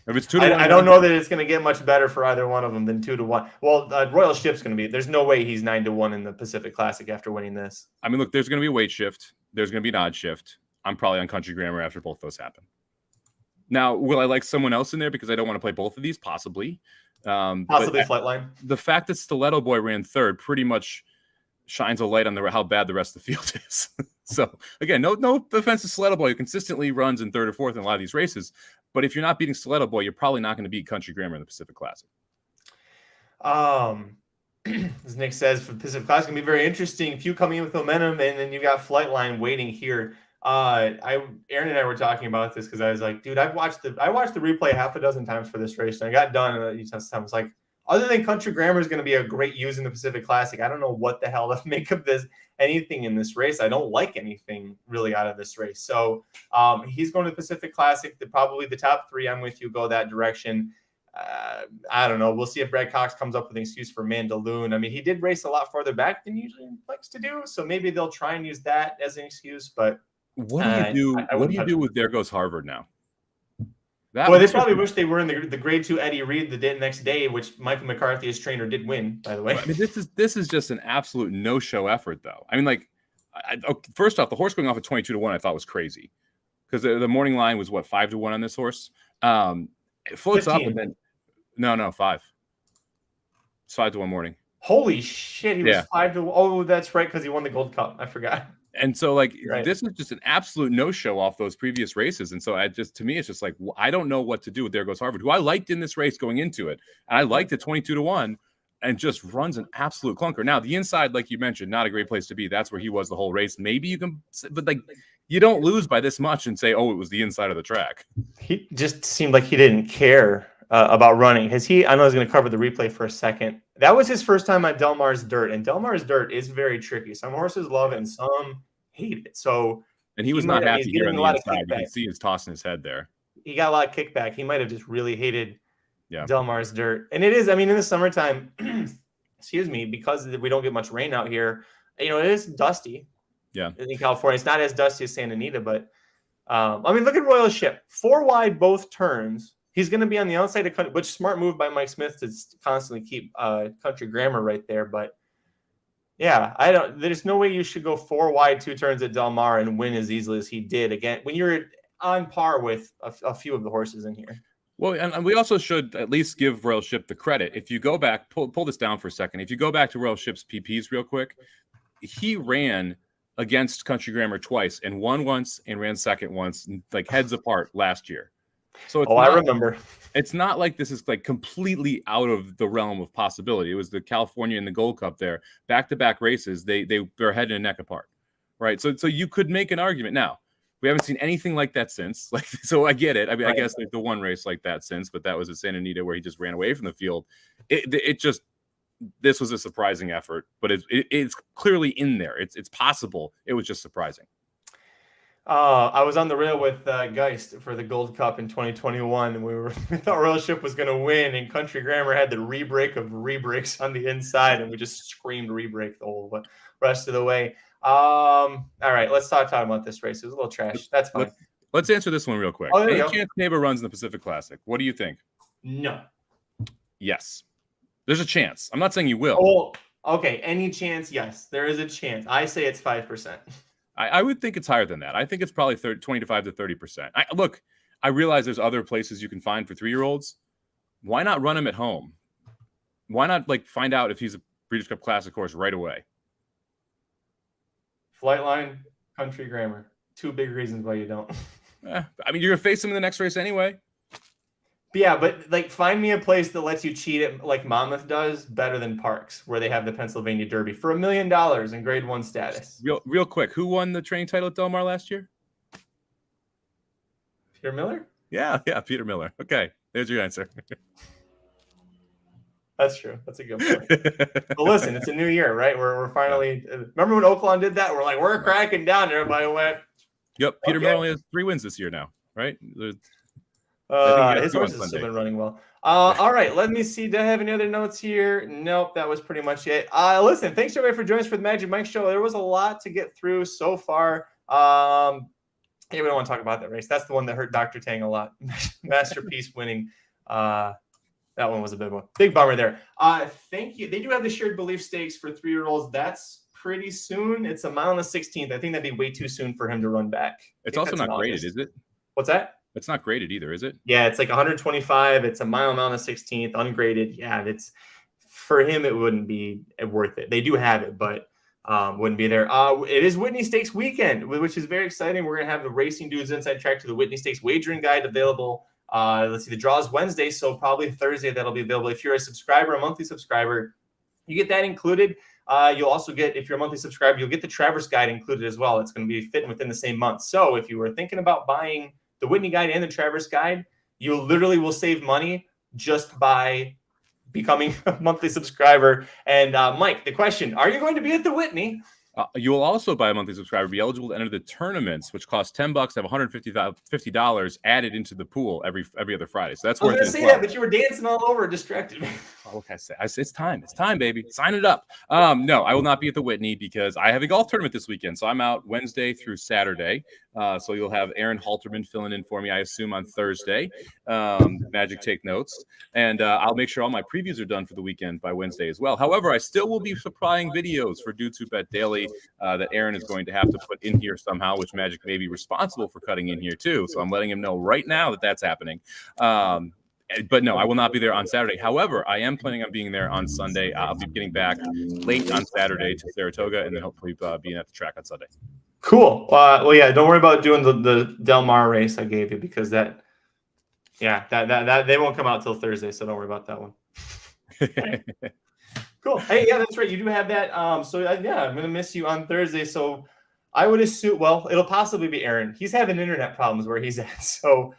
If it's 2 to 1, I don't know that it's going to get much better for either one of them than 2 to 1. Well, Royal Ship's going to be. There's no way he's 9 to 1 in the Pacific Classic after winning this. I mean, look, there's going to be a weight shift. There's going to be an odd shift. I'm probably on Country Grammar after both those happen. Now, will I like someone else in there because I don't want to play both of these? Possibly. Possibly Flightline. The fact that Stiletto Boy ran 3rd pretty much shines a light on how bad the rest of the field is. So again, no offense to Stiletto Boy, who consistently runs in 3rd or 4th in a lot of these races. But if you're not beating Stiletto Boy, you're probably not going to beat Country Grammar in the Pacific Classic. As Nick says, for the Pacific Classic, going to be very interesting. A few coming in with momentum, and then you got Flightline waiting here. Aaron and I were talking about this because I was like, dude, I watched the replay half a dozen times for this race, and I got done, and each time I was like, other than Country Grammar is going to be a great use in the Pacific Classic, I don't know what the hell to make of this. Anything in this race. I don't like anything really out of this race. So he's going to the Pacific Classic. Probably the top 3, I'm with you, go that direction. I don't know. We'll see if Brad Cox comes up with an excuse for Mandaloun. I mean, he did race a lot farther back than he usually likes to do. So maybe they'll try and use that as an excuse. But what do you do with There Goes Harvard now? They probably wish they were in the grade 2 Eddie Reed the next day, which Michael McCarthy, his trainer, did win, by the way. I mean, this is just an absolute no-show effort, though. I mean, like, first off, the horse going off at 22 to 1, I thought was crazy because the morning line was 5 to 1 on this horse. It floats 15. Up and then no 5. It's 5 to 1 morning. Holy shit, he was 5 to 1. Oh, that's right, because he won the Gold Cup. I forgot. And so, This is just an absolute no-show off those previous races. And so, to me, it's just like, I don't know what to do with There Goes Harvard, who I liked in this race going into it. And I liked it 22 to 1 and just runs an absolute clunker. Now, the inside, like you mentioned, not a great place to be. That's where he was the whole race. Maybe you can, but you don't lose by this much and say, oh, it was the inside of the track. He just seemed like he didn't care about running. I know I was going to cover the replay for a second. That was his first time at Del Mar's dirt, and Del Mar's dirt is very tricky. Some horses love it and some hate it. So, and he was not happy here on the inside. You can see he's tossing his head there. He got a lot of kickback. He might have just really hated Del Mar's dirt. And it is, I mean, in the summertime, excuse me, because we don't get much rain out here, it is dusty. in California. It's not as dusty as Santa Anita, but I mean, look at Royal Ship. 4 wide both turns. He's going to be on the outside of Country, which smart move by Mike Smith to constantly keep Country Grammar right there. But yeah, there's no way you should go 4 wide 2 turns at Del Mar and win as easily as he did again when you're on par with a few of the horses in here. Well, and we also should at least give Royal Ship the credit. If you go back, pull this down for a second. If you go back to Royal Ship's PPs real quick, he ran against Country Grammar twice and won once and ran second once, like heads apart last year. So I remember. It's not like this is like completely out of the realm of possibility. It was the California and the Gold Cup there, back-to-back races. They're head and neck apart, right? So you could make an argument now. We haven't seen anything like that since. Like, so I get it. I mean, right. I guess there's the one race like that since, but that was at Santa Anita where he just ran away from the field. This was a surprising effort, but it's clearly in there. It's possible. It was just surprising. I was on the rail with Geist for the Gold Cup in 2021, and we thought Royal Ship was going to win, and Country Grammar had the re-break of re-breaks on the inside, and we just screamed re-break the whole rest of the way. All right, let's talk about this race. It was a little trash. That's fine. Let's answer this one real quick. Any chance Neighbor runs in the Pacific Classic? What do you think? No. Yes. There's a chance. I'm not saying you will. Oh, okay. Any chance? Yes, there is a chance. I say it's 5%. I would think it's higher than that. I think it's probably 25 to 30%. Look, I realize there's other places you can find for 3-year-olds. Why not run him at home? Why not find out if he's a Breeders' Cup Classic horse right away? Flightline, Country Grammar. 2 big reasons why you don't. I mean, you're going to face him in the next race anyway. Yeah, but find me a place that lets you cheat it like Monmouth does better than Parks, where they have the Pennsylvania Derby for $1 million in Grade 1 status. Real quick, who won the training title at Del Mar last year? Peter Miller? Yeah, Peter Miller. Okay, there's your answer. That's true. That's a good point. Well, listen, it's a new year, right? We're finally. Remember when Oakland did that? We're cracking down. Everybody went. Yep, Peter Miller only has 3 wins this year now, right? His horses have still been running well. All right, let me see. Do I have any other notes here? Nope, that was pretty much it. Listen, thanks everybody for joining us for the Magic Mike Show. There was a lot to get through so far. We don't want to talk about that race. That's the one that hurt Dr. Tang a lot. Masterpiece winning. That one was a big bummer there. Thank you. They do have the shared belief stakes for 3-year-olds. That's pretty soon. It's a mile on the 16th. I think that'd be way too soon for him to run back. It's also not graded, is it? What's that? It's not graded either, is it? Yeah, it's like 125. It's a mile on the 16th, ungraded. Yeah, it's for him. It wouldn't be worth it. They do have it, but wouldn't be there. It is Whitney Stakes weekend, which is very exciting. We're gonna have the Racing Dudes Inside Track to the Whitney Stakes wagering guide available. Let's see, the draw is Wednesday, so probably Thursday that'll be available. If you're a subscriber, a monthly subscriber, you get that included. You'll also get, if you're a monthly subscriber, you'll get the Travers guide included as well. It's going to be fitting within the same month. So if you were thinking about buying the Whitney guide and the Travers guide, you literally will save money just by becoming a monthly subscriber. And Mike, the question, are you going to be at the Whitney? You will also, by a monthly subscriber, be eligible to enter the tournaments, which cost $10, have $150 added into the pool every other Friday. So that's worth it. I was going to say that, but you were dancing all over, distracted me. Oh, okay, I say it's time. It's time, baby. Sign it up. No, I will not be at the Whitney because I have a golf tournament this weekend. So I'm out Wednesday through Saturday. So you'll have Aaron Halterman filling in for me, I assume, on Thursday. Magic take notes. And I'll make sure all my previews are done for the weekend by Wednesday as well. However, I still will be supplying videos for Dudes Who Bet Daily that Aaron is going to have to put in here somehow, which Magic may be responsible for cutting in here too. So I'm letting him know right now that that's happening. But no, I will not be there on Saturday. However, I am planning on being there on Sunday. I'll be getting back late on Saturday to Saratoga and then hopefully being at the track on Sunday. Cool. Well, yeah, don't worry about doing the Del Mar race I gave you because that they won't come out till Thursday, so don't worry about that one. Cool. Hey, yeah, that's right. You do have that. Yeah, I'm gonna miss you on Thursday. So I would assume. Well, it'll possibly be Aaron. He's having internet problems where he's at. So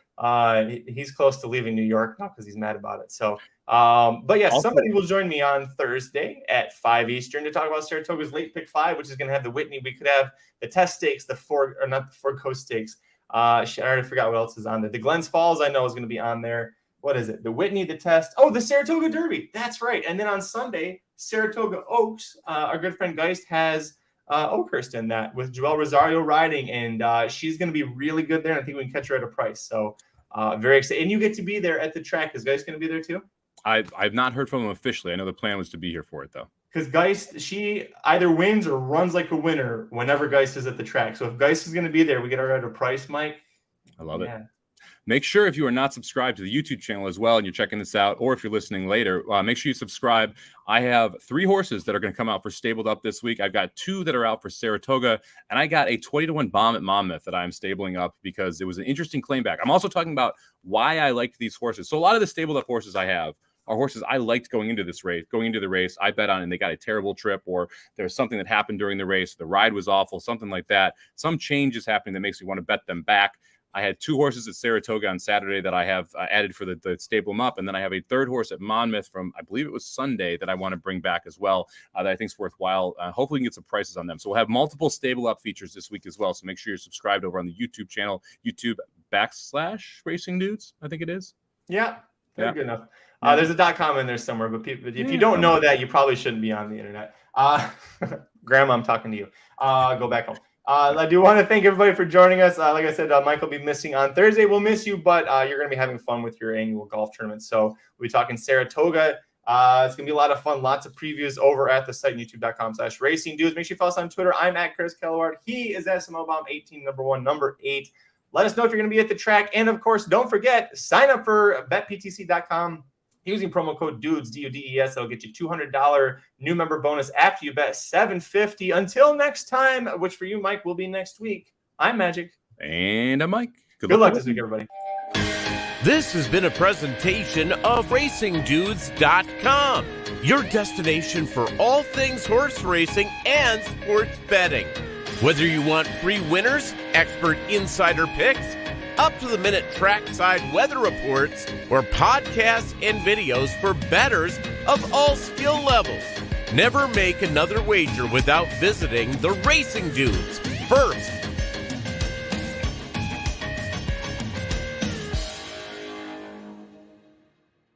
he's close to leaving New York now because he's mad about it. So, but yeah, somebody will join me on Thursday at 5 Eastern to talk about Saratoga's Late Pick 5, which is going to have the Whitney. We could have the Test Stakes, not the Ford Coast Stakes. I already forgot what else is on there. The Glens Falls, I know, is going to be on there. What is it? The Whitney, the Test. Oh, the Saratoga Derby. That's right. And then on Sunday, Saratoga Oaks, our good friend Geist has Oakhurst in that with Joelle Rosario riding, and she's going to be really good there. And I think we can catch her at a price. So very excited. And you get to be there at the track. Is Geist going to be there too? I've not heard from him officially. I know the plan was to be here for it though. Because Geist, she either wins or runs like a winner whenever Geist is at the track. So if Geist is going to be there, we get her at a price, Mike. I love it. Make sure if you are not subscribed to the YouTube channel as well and you're checking this out, or if you're listening later, make sure you subscribe. I have 3 horses that are going to come out for Stabled Up this week. I've got 2 that are out for Saratoga, and I got a 20-1 bomb at Monmouth that I'm stabling up because it was an interesting claim back. I'm also talking about why I liked these horses. So a lot of the Stabled Up horses I have are horses I liked going into this race. Going into the race, I bet on and they got a terrible trip, or there's something that happened during the race. The ride was awful, something like that. Some change is happening that makes me want to bet them back. I had 2 horses at Saratoga on Saturday that I have added for the stable them up. And then I have a 3rd horse at Monmouth from, I believe it was Sunday, that I want to bring back as well that I think is worthwhile. Hopefully we can get some prices on them. So we'll have multiple stable up features this week as well. So make sure you're subscribed over on the YouTube channel, YouTube.com/Racing Dudes, I think it is. Yeah, good enough. There's a .com in there somewhere, but if you don't know that, you probably shouldn't be on the internet. Grandma, I'm talking to you. Go back home. I do want to thank everybody for joining us. Like I said, Mike will be missing on Thursday. We'll miss you, but you're going to be having fun with your annual golf tournament. So we'll be talking Saratoga. It's going to be a lot of fun. Lots of previews over at the site, youtube.com/Racing Dudes. Make sure you follow us on Twitter. I'm at Chris Kalleward. He is at Somobomb 18, number 1, number 8. Let us know if you're going to be at the track. And, of course, don't forget, sign up for BetPTC.com. Using promo code DUDES, DUDES, that'll get you $200 new member bonus after you bet $750. Until next time, which for you, Mike, will be next week. I'm Magic. And I'm Mike. Good luck this week, everybody. This has been a presentation of RacingDudes.com, your destination for all things horse racing and sports betting. Whether you want free winners, expert insider picks, up-to-the-minute trackside weather reports, or podcasts and videos for bettors of all skill levels. Never make another wager without visiting the Racing Dudes. First,